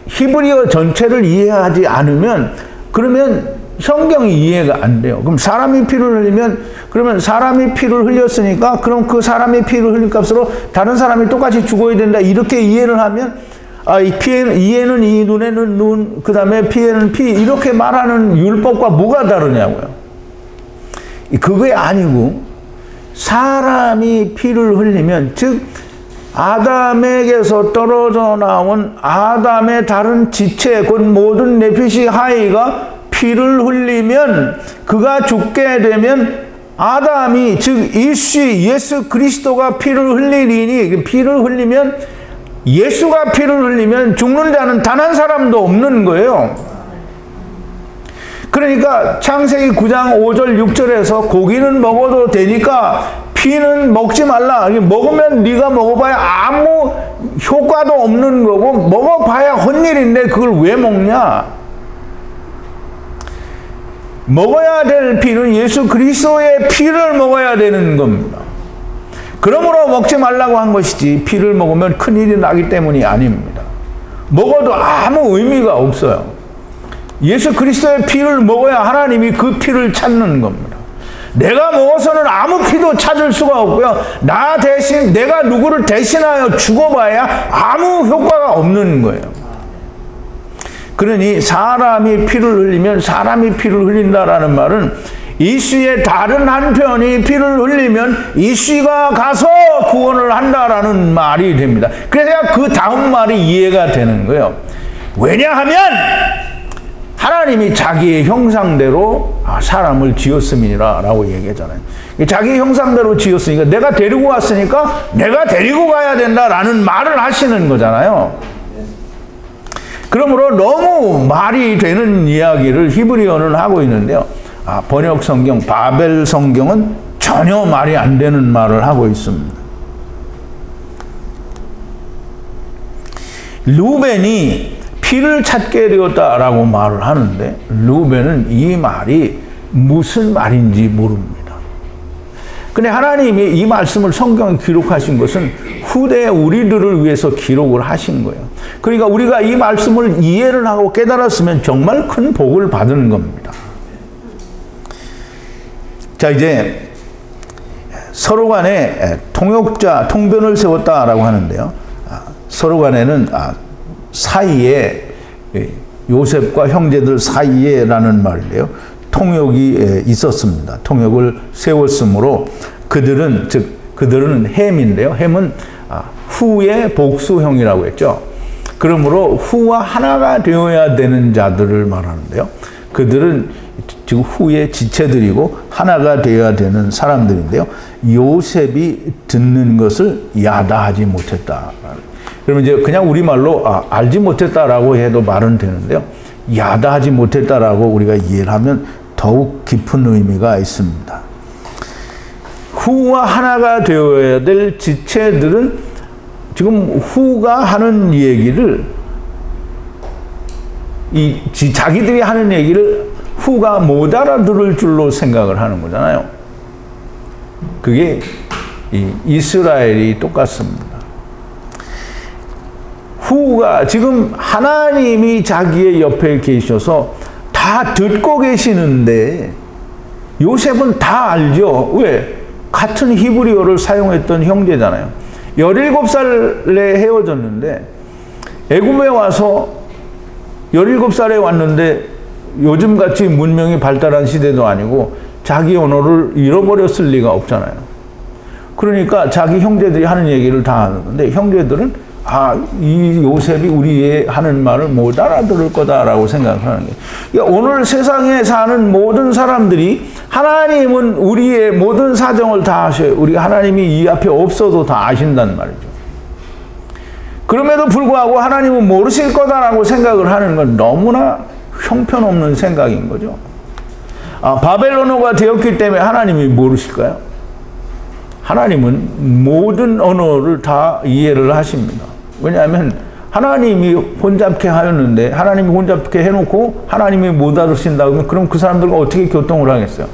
A: 히브리어 전체를 이해하지 않으면, 그러면 성경이 이해가 안 돼요. 그럼 사람이 피를 흘리면, 그러면 사람이 피를 흘렸으니까 그럼 그 사람이 피를 흘린 값으로 다른 사람이 똑같이 죽어야 된다, 이렇게 이해를 하면 이 피에는, 이에는 이, 눈에는 눈, 그 다음에 피에는 피, 이렇게 말하는 율법과 뭐가 다르냐고요. 그게 아니고 사람이 피를 흘리면, 즉 아담에게서 떨어져 나온 아담의 다른 지체, 곧 모든 네피시 하이가 피를 흘리면, 그가 죽게 되면 아담이, 즉 이씨 예수 그리스도가 피를 흘리리니, 피를 흘리면, 예수가 피를 흘리면 죽는 자는 단 한 사람도 없는 거예요. 그러니까 창세기 9장 5절 6절에서 고기는 먹어도 되니까 피는 먹지 말라. 먹으면 네가 먹어봐야 아무 효과도 없는 거고 먹어봐야 헛일인데 그걸 왜 먹냐. 먹어야 될 피는 예수 그리스도의 피를 먹어야 되는 겁니다. 그러므로 먹지 말라고 한 것이지, 피를 먹으면 큰일이 나기 때문이 아닙니다. 먹어도 아무 의미가 없어요. 예수 그리스도의 피를 먹어야 하나님이 그 피를 찾는 겁니다. 내가 먹어서는 아무 피도 찾을 수가 없고요. 나 대신, 내가 누구를 대신하여 죽어봐야 아무 효과가 없는 거예요. 그러니 사람이 피를 흘리면 사람이 피를 흘린다라는 말은 이씨의 다른 한편이 피를 흘리면 이씨가 가서 구원을 한다라는 말이 됩니다. 그래야 그 다음 말이 이해가 되는 거예요. 왜냐하면 하나님이 자기의 형상대로 사람을 지었음이니라 라고 얘기하잖아요. 자기의 형상대로 지었으니까, 내가 데리고 왔으니까 내가 데리고 가야 된다라는 말을 하시는 거잖아요. 그러므로 너무 말이 되는 이야기를 히브리어는 하고 있는데요. 번역 성경, 바벨 성경은 전혀 말이 안 되는 말을 하고 있습니다. 루벤이 피를 찾게 되었다라고 말을 하는데, 루벤은 이 말이 무슨 말인지 모릅니다. 근데 하나님이 이 말씀을 성경에 기록하신 것은 후대 우리들을 위해서 기록을 하신 거예요. 그러니까 우리가 이 말씀을 이해를 하고 깨달았으면 정말 큰 복을 받는 겁니다. 자, 이제 서로 간에 통역자, 통변을 세웠다라고 하는데요. 서로 간에는 사이에, 요셉과 형제들 사이에라는 말인데요. 통역이 있었습니다. 통역을 세웠으므로 그들은, 즉 그들은 햄인데요. 햄은 후의 복수형이라고 했죠. 그러므로 후와 하나가 되어야 되는 자들을 말하는데요. 그들은 즉 후의 지체들이고 하나가 되어야 되는 사람들인데요. 요셉이 듣는 것을 야다하지 못했다. 그러면 이제 그냥 우리말로 알지 못했다라고 해도 말은 되는데요. 야다하지 못했다라고 우리가 이해를 하면 더욱 깊은 의미가 있습니다. 후와 하나가 되어야 될 지체들은 지금 후가 하는 얘기를 자기들이 하는 얘기를 후가 못 알아들을 줄로 생각을 하는 거잖아요. 그게 이스라엘이 똑같습니다. 후가 지금 하나님이 자기의 옆에 계셔서 다 듣고 계시는데 요셉은 다 알죠. 왜? 같은 히브리어를 사용했던 형제잖아요. 17살에 헤어졌는데 애굽에 와서 17살에 왔는데 요즘같이 문명이 발달한 시대도 아니고 자기 언어를 잃어버렸을 리가 없잖아요. 그러니까 자기 형제들이 하는 얘기를 다 하는데 형제들은 이 요셉이 우리의 하는 말을 못 알아들을 거다라고 생각하는 게. 그러니까 오늘 세상에 사는 모든 사람들이 하나님은 우리의 모든 사정을 다 아셔요. 우리가 하나님이 이 앞에 없어도 다 아신단 말이죠. 그럼에도 불구하고 하나님은 모르실 거다라고 생각을 하는 건 너무나 형편없는 생각인 거죠. 바벨론어가 되었기 때문에 하나님이 모르실까요? 하나님은 모든 언어를 다 이해를 하십니다. 왜냐하면 하나님이 혼잡케 하였는데 하나님이 혼잡케 해놓고 하나님이 못 알아듣신다고 하면 그럼 그 사람들과 어떻게 교통을 하겠어요?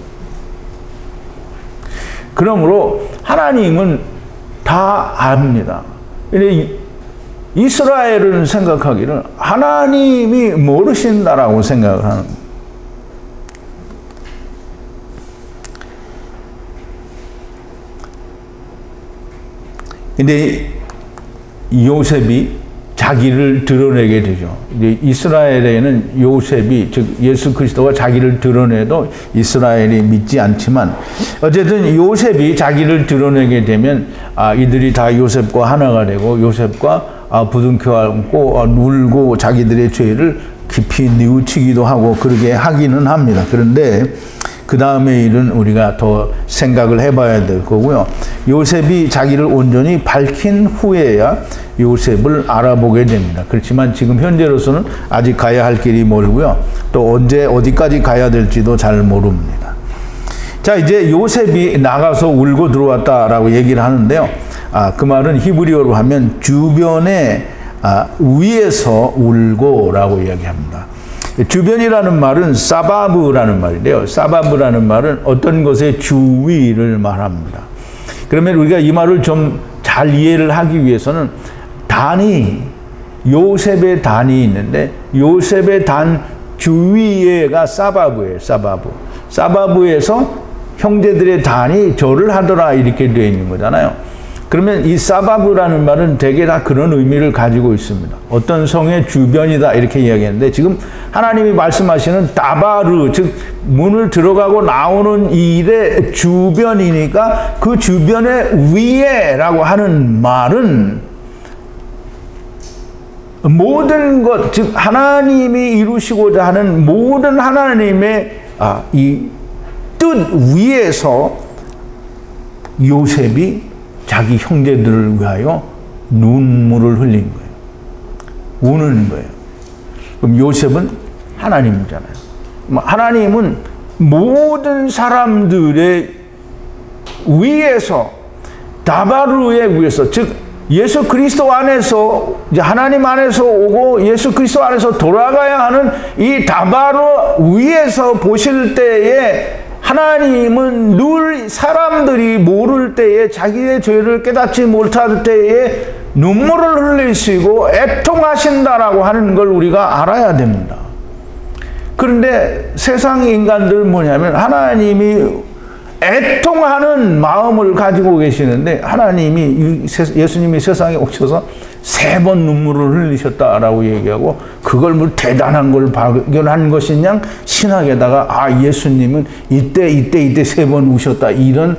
A: 그러므로 하나님은 다 압니다. 근데 이스라엘은 생각하기를 하나님이 모르신다라고 생각을 하는 거예요. 근데 요셉이 자기를 드러내게 되죠. 이제 이스라엘에는 요셉이, 즉 예수 그리스도가 자기를 드러내도 이스라엘이 믿지 않지만 어쨌든 요셉이 자기를 드러내게 되면 이들이 다 요셉과 하나가 되고 요셉과 부둥켜 안고 울고 자기들의 죄를 깊이 뉘우치기도 하고 그러게 하기는 합니다. 그런데 그 다음의 일은 우리가 더 생각을 해봐야 될 거고요. 요셉이 자기를 온전히 밝힌 후에야 요셉을 알아보게 됩니다. 그렇지만 지금 현재로서는 아직 가야 할 길이 멀고요. 또 언제 어디까지 가야 될지도 잘 모릅니다. 자, 이제 요셉이 나가서 울고 들어왔다라고 얘기를 하는데요. 그 말은 히브리어로 하면 주변에 위에서 울고라고 이야기합니다. 주변이라는 말은 사바브라는 말인데요. 사바브라는 말은 어떤 것의 주위를 말합니다. 그러면 우리가 이 말을 좀 잘 이해를 하기 위해서는 단이, 요셉의 단이 있는데 요셉의 단 주위에가 사바브예요. 사바브. 사바브에서 형제들의 단이 절을 하더라 이렇게 되어 있는 거잖아요. 그러면 이 사바브라는 말은 대개 다 그런 의미를 가지고 있습니다. 어떤 성의 주변이다 이렇게 이야기하는데 지금 하나님이 말씀하시는 다바르, 즉 문을 들어가고 나오는 일의 주변이니까 그 주변의 위에라고 하는 말은 모든 것, 즉 하나님이 이루시고자 하는 모든 하나님의 이 뜻 위에서 요셉이 자기 형제들을 위하여 눈물을 흘린 거예요. 우는 거예요. 그럼 요셉은 하나님이잖아요. 하나님은 모든 사람들의 위에서, 다바르의 위에서, 즉 예수 그리스도 안에서, 이제 하나님 안에서 오고 예수 그리스도 안에서 돌아가야 하는 이 다바르 위에서 보실 때에 하나님은 늘 사람들이 모를 때에 자기의 죄를 깨닫지 못할 때에 눈물을 흘리시고 애통하신다라고 하는 걸 우리가 알아야 됩니다. 그런데 세상 인간들은 뭐냐면 하나님이 애통하는 마음을 가지고 계시는데 하나님이 예수님이 세상에 오셔서 3번 눈물을 흘리셨다라고 얘기하고 그걸 뭐 대단한 걸 발견한 것이냐 신학에다가 예수님은 이때 3번 우셨다 이런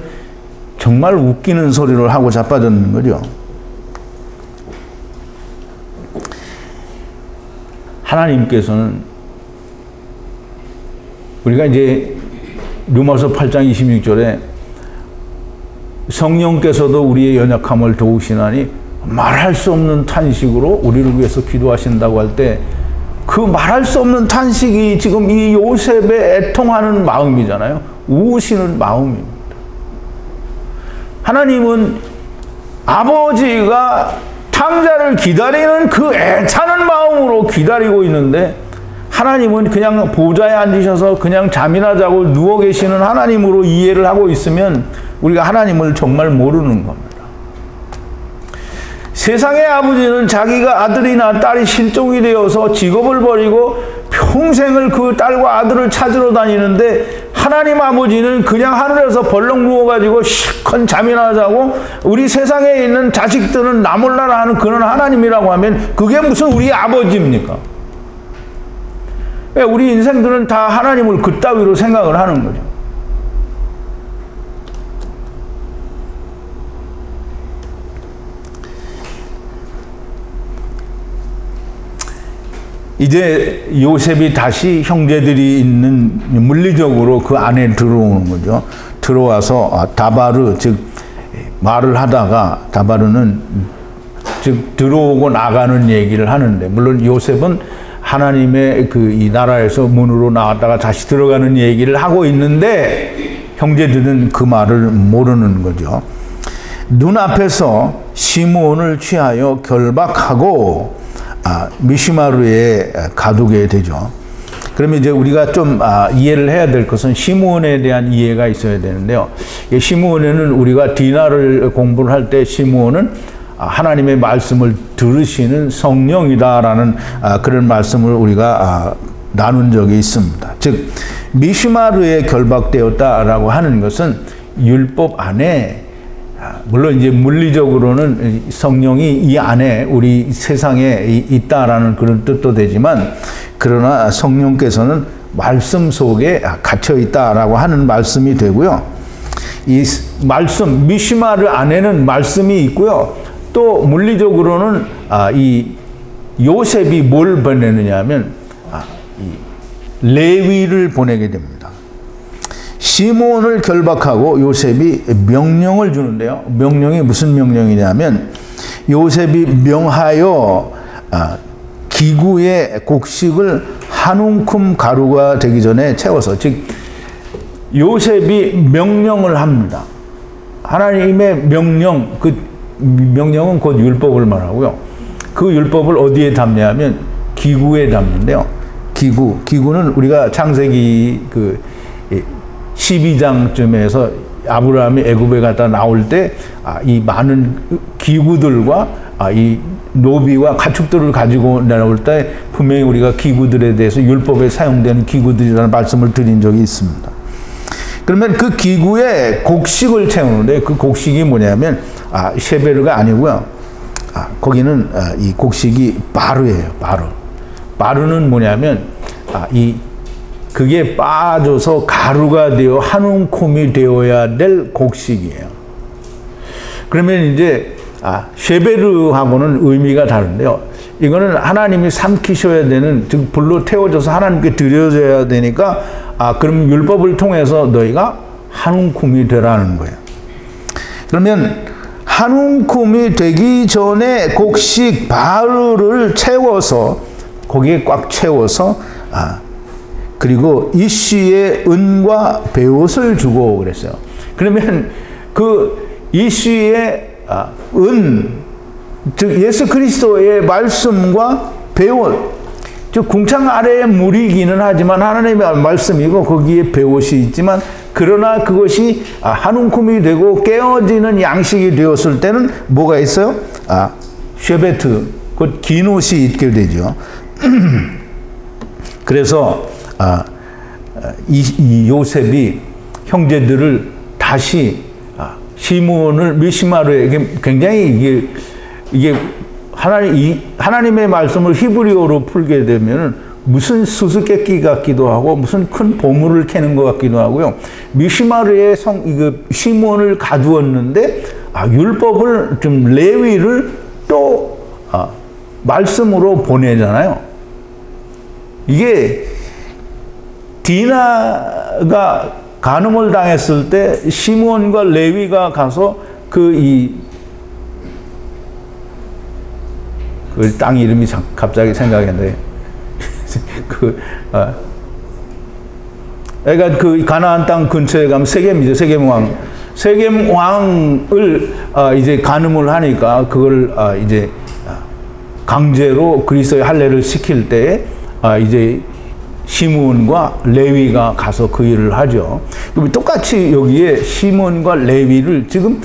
A: 정말 웃기는 소리를 하고 자빠졌는 거죠. 하나님께서는 우리가 이제 로마서 8장 26절에 성령께서도 우리의 연약함을 도우시나니 말할 수 없는 탄식으로 우리를 위해서 기도하신다고 할 때 그 말할 수 없는 탄식이 지금 이 요셉의 애통하는 마음이잖아요. 우시는 마음입니다. 하나님은 아버지가 탕자를 기다리는 그 애타는 마음으로 기다리고 있는데, 하나님은 그냥 보좌에 앉으셔서 그냥 잠이나 자고 누워 계시는 하나님으로 이해를 하고 있으면 우리가 하나님을 정말 모르는 겁니다. 세상의 아버지는 자기가 아들이나 딸이 실종이 되어서 직업을 버리고 평생을 그 딸과 아들을 찾으러 다니는데, 하나님 아버지는 그냥 하늘에서 벌렁 누워가지고 실컷 잠이나 자고 우리 세상에 있는 자식들은 나 몰라라 하는 그런 하나님이라고 하면 그게 무슨 우리 아버지입니까? 우리 인생들은 다 하나님을 그따위로 생각을 하는 거죠. 이제 요셉이 다시 형제들이 있는 물리적으로 그 안에 들어오는 거죠. 들어와서 다바르, 즉 말을 하다가 다바르는 즉 들어오고 나가는 얘기를 하는데, 물론 요셉은 하나님의 그 이 나라에서 문으로 나왔다가 다시 들어가는 얘기를 하고 있는데 형제들은 그 말을 모르는 거죠. 눈앞에서 시므온을 취하여 결박하고 미시마루에 가두게 되죠. 그러면 이제 우리가 좀 이해를 해야 될 것은 시므온에 대한 이해가 있어야 되는데요. 시므온에는 우리가 디나를 공부를 할 때 시므온은 하나님의 말씀을 들으시는 성령이다라는 그런 말씀을 우리가 나눈 적이 있습니다. 즉 미시마루에 결박되었다라고 하는 것은 율법 안에, 물론 이제 물리적으로는 성령이 이 안에 우리 세상에 있다라는 그런 뜻도 되지만, 그러나 성령께서는 말씀 속에 갇혀 있다라고 하는 말씀이 되고요. 이 말씀 미시마르 안에는 말씀이 있고요. 또 물리적으로는 이 요셉이 뭘 보내느냐 하면 레위를 보내게 됩니다. 시므온을 결박하고 요셉이 명령을 주는데요. 명령이 무슨 명령이냐면, 요셉이 명하여 기구의 곡식을 한 움큼 가루가 되기 전에 채워서, 즉 요셉이 명령을 합니다. 하나님의 명령, 그 명령은 곧 율법을 말하고요. 그 율법을 어디에 담냐면 기구에 담는데요. 기구는 우리가 창세기 그 12장쯤에서 아브라함이 애굽에 갔다 나올 때 이 많은 기구들과 이 노비와 가축들을 가지고 나올 때 분명히 우리가 기구들에 대해서 율법에 사용되는 기구들이라는 말씀을 드린 적이 있습니다. 그러면 그 기구에 곡식을 채우는데, 그 곡식이 뭐냐면 셰베르가 아니고요. 거기는 이 곡식이 바르예요. 바르는 뭐냐면 그게 빠져서 가루가 되어 한 움큼이 되어야 될 곡식이에요. 그러면 이제 셰베르하고는 의미가 다른데요. 이거는 하나님이 삼키셔야 되는, 즉 불로 태워져서 하나님께 드려져야 되니까 그럼 율법을 통해서 너희가 한 움큼이 되라는 거예요. 그러면 한 움큼이 되기 전에 곡식 바르를 채워서 거기에 꽉 채워서 그리고 이씨의 은과 베옷을 주고 그랬어요. 그러면 그 이씨의 은, 즉 예수 그리스도의 말씀과 베옷, 즉 궁창 아래에 물이기는 하지만 하나님의 말씀이고 거기에 베옷이 있지만, 그러나 그것이 한 움큼이 되고 깨어지는 양식이 되었을 때는 뭐가 있어요? 쉐베트, 곧 긴 옷이 있게 되죠. 그래서 이 요셉이 형제들을 다시 시므온을 미시마르에, 굉장히 이게 하나님의 말씀을 히브리어로 풀게 되면은 무슨 수수께끼 같기도 하고 무슨 큰 보물을 캐는 것 같기도 하고요. 미시마르에 시므온을 가두었는데 율법을 좀 레위를 또 말씀으로 보내잖아요. 이게 디나가 간음을 당했을 때 시므온과 레위가 가서 그 땅 이름이 갑자기 생각이 안 나요. 그러니까 그 가나안 땅 근처에 가면 세겜이죠. 세겜 왕 세겜 왕을 이제 간음을 하니까 그걸 이제 강제로 그리스도의 할례를 시킬 때에 이제 시므온과 레위가 가서 그 일을 하죠. 똑같이 여기에 시므온과 레위를 지금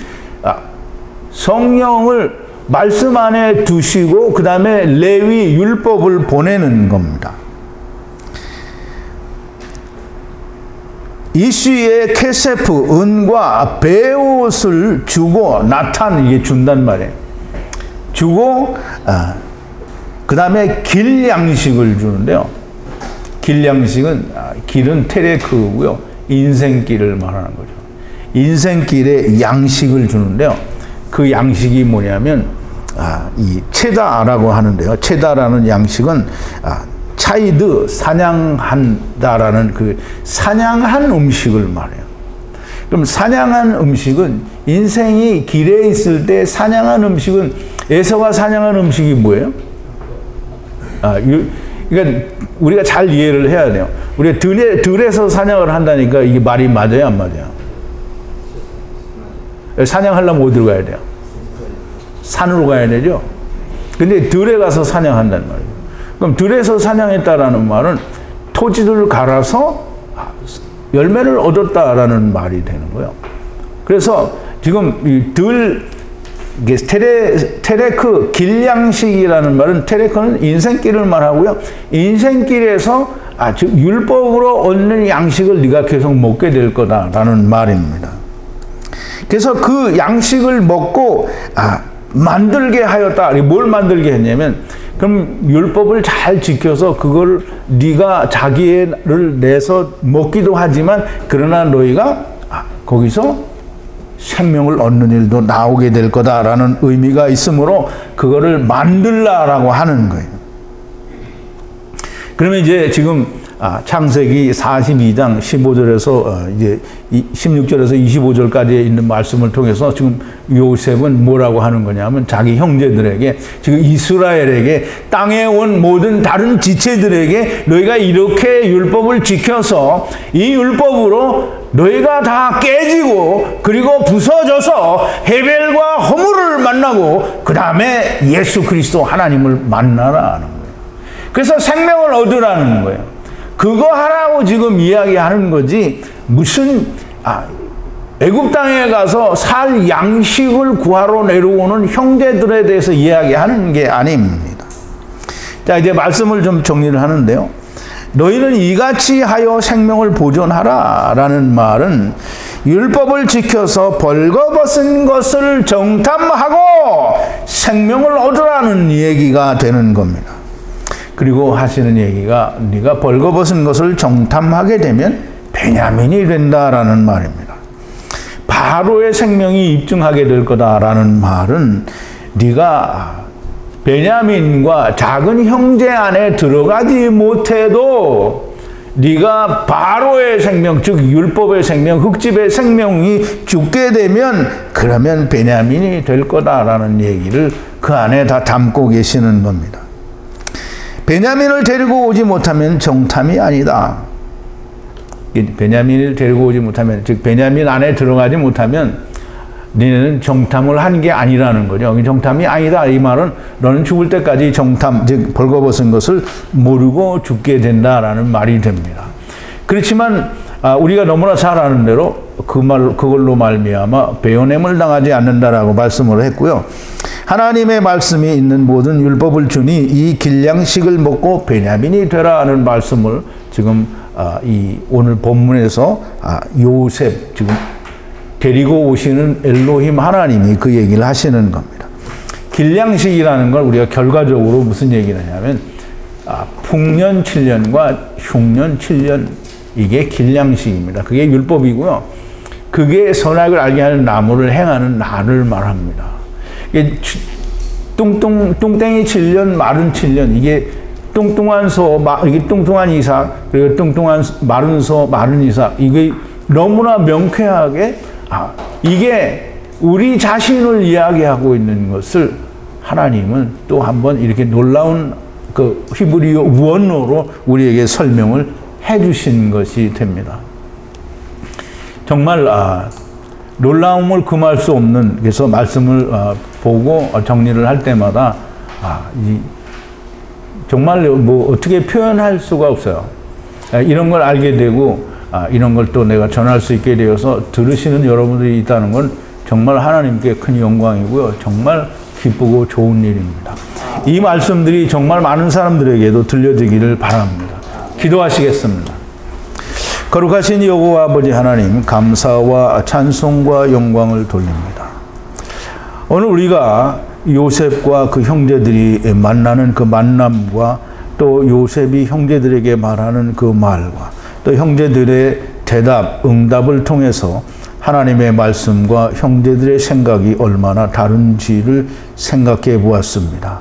A: 성령을 말씀 안에 두시고 그 다음에 레위 율법을 보내는 겁니다. 이슈의 케세프 은과 베옷을 주고 나탄 이게 준단 말이에요. 주고 그 다음에 길 양식을 주는데요. 길 양식은 길은 테레크고요. 인생길을 말하는 거죠. 인생길에 양식을 주는데요. 그 양식이 뭐냐면 이 체다라고 하는데요. 체다라는 양식은 차이드 사냥한다라는 그 사냥한 음식을 말해요. 그럼 사냥한 음식은 인생이 길에 있을 때 사냥한 음식은 에서가 사냥한 음식이 뭐예요? 그러니까 우리가 잘 이해를 해야 돼요. 우리가 들에서 사냥을 한다니까 이게 말이 맞아요, 안 맞아요? 사냥하려면 어디로 가야 돼요? 산으로 가야 되죠. 근데 들에 가서 사냥한다는 말이에요. 그럼 들에서 사냥했다라는 말은 토지를 갈아서 열매를 얻었다라는 말이 되는 거예요. 그래서 지금 이 테레크 길양식이라는 말은 테레크는 인생길을 말하고요. 인생길에서 즉 율법으로 얻는 양식을 네가 계속 먹게 될 거다라는 말입니다. 그래서 그 양식을 먹고 만들게 하였다. 뭘 만들게 했냐면 그럼 율법을 잘 지켜서 그걸 네가 자기를 내서 먹기도 하지만 그러나 너희가 거기서 생명을 얻는 일도 나오게 될 거다라는 의미가 있으므로 그거를 만들라라고 하는 거예요. 그러면 이제 지금 창세기 42장 15절에서 이제 16절에서 25절까지 있는 말씀을 통해서 지금 요셉은 뭐라고 하는 거냐면 자기 형제들에게 지금 이스라엘에게 땅에 온 모든 다른 지체들에게 너희가 이렇게 율법을 지켜서 이 율법으로 너희가 다 깨지고 그리고 부서져서 헤벨과 허물을 만나고 그 다음에 예수 그리스도 하나님을 만나라는 거예요. 그래서 생명을 얻으라는 거예요. 그거 하라고 지금 이야기하는 거지 무슨 애굽 땅에 가서 살 양식을 구하러 내려오는 형제들에 대해서 이야기하는 게 아닙니다. 자, 이제 말씀을 좀 정리를 하는데요. 너희는 이같이 하여 생명을 보존하라 라는 말은 율법을 지켜서 벌거벗은 것을 정탐하고 생명을 얻으라는 얘기가 되는 겁니다. 그리고 하시는 얘기가 네가 벌거벗은 것을 정탐하게 되면 베냐민이 된다라는 말입니다. 바로의 생명이 입증하게 될 거다라는 말은 네가 베냐민과 작은 형제 안에 들어가지 못해도 네가 바로의 생명, 즉 율법의 생명, 흙집의 생명이 죽게 되면 그러면 베냐민이 될 거다라는 얘기를 그 안에 다 담고 계시는 겁니다. 베냐민을 데리고 오지 못하면 정탐이 아니다. 베냐민을 데리고 오지 못하면, 즉 베냐민 안에 들어가지 못하면 너는 정탐을 한 게 아니라는 거죠. 정탐이 아니다. 이 말은 너는 죽을 때까지 정탐, 즉 벌거벗은 것을 모르고 죽게 된다라는 말이 됩니다. 그렇지만 우리가 너무나 잘 아는 대로 그걸로 말미암아 배은햄을 당하지 않는다라고 말씀을 했고요. 하나님의 말씀이 있는 모든 율법을 주니 이 길양식을 먹고 베냐민이 되라는 말씀을 지금 이 오늘 본문에서 요셉 지금 데리고 오시는 엘로힘 하나님이 그 얘기를 하시는 겁니다. 길양식이라는 걸 우리가 결과적으로 무슨 얘기를 하냐면 풍년 7년과 흉년 7년 이게 길양식입니다. 그게 율법이고요. 그게 선악을 알게 하는 나무를 행하는 날을 말합니다. 이게 뚱땡이 7년, 마른 7년 이게 뚱뚱한 소, 이게 뚱뚱한 이삭, 그리고 뚱뚱한 마른 소, 마른 이삭 이게 너무나 명쾌하게 이게 우리 자신을 이야기하고 있는 것을 하나님은 또 한번 이렇게 놀라운 그 히브리어 원어로 우리에게 설명을 해주신 것이 됩니다. 정말 놀라움을 금할 수 없는, 그래서 말씀을 보고 정리를 할 때마다 정말 뭐 어떻게 표현할 수가 없어요. 이런 걸 알게 되고 이런 걸 또 내가 전할 수 있게 되어서 들으시는 여러분들이 있다는 건 정말 하나님께 큰 영광이고요. 정말 기쁘고 좋은 일입니다. 이 말씀들이 정말 많은 사람들에게도 들려지기를 바랍니다. 기도하시겠습니다. 거룩하신 여호와 아버지 하나님, 감사와 찬송과 영광을 돌립니다. 오늘 우리가 요셉과 그 형제들이 만나는 그 만남과 또 요셉이 형제들에게 말하는 그 말과 또 형제들의 응답을 통해서 하나님의 말씀과 형제들의 생각이 얼마나 다른지를 생각해 보았습니다.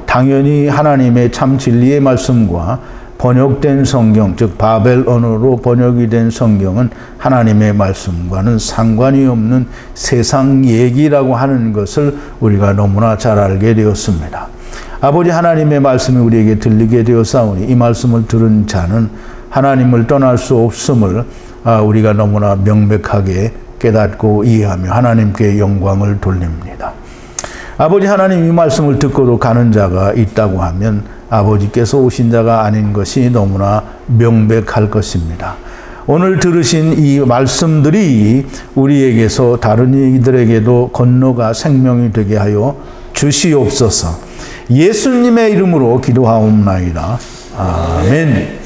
A: 당연히 하나님의 참 진리의 말씀과 번역된 성경, 즉 바벨 언어로 번역이 된 성경은 하나님의 말씀과는 상관이 없는 세상 얘기라고 하는 것을 우리가 너무나 잘 알게 되었습니다. 아버지 하나님의 말씀이 우리에게 들리게 되었사오니 이 말씀을 들은 자는 하나님을 떠날 수 없음을 우리가 너무나 명백하게 깨닫고 이해하며 하나님께 영광을 돌립니다. 아버지 하나님, 이 말씀을 듣고도 가는 자가 있다고 하면 아버지께서 오신 자가 아닌 것이 너무나 명백할 것입니다. 오늘 들으신 이 말씀들이 우리에게서 다른 이들에게도 건너가 생명이 되게 하여 주시옵소서. 예수님의 이름으로 기도하옵나이다. 아멘.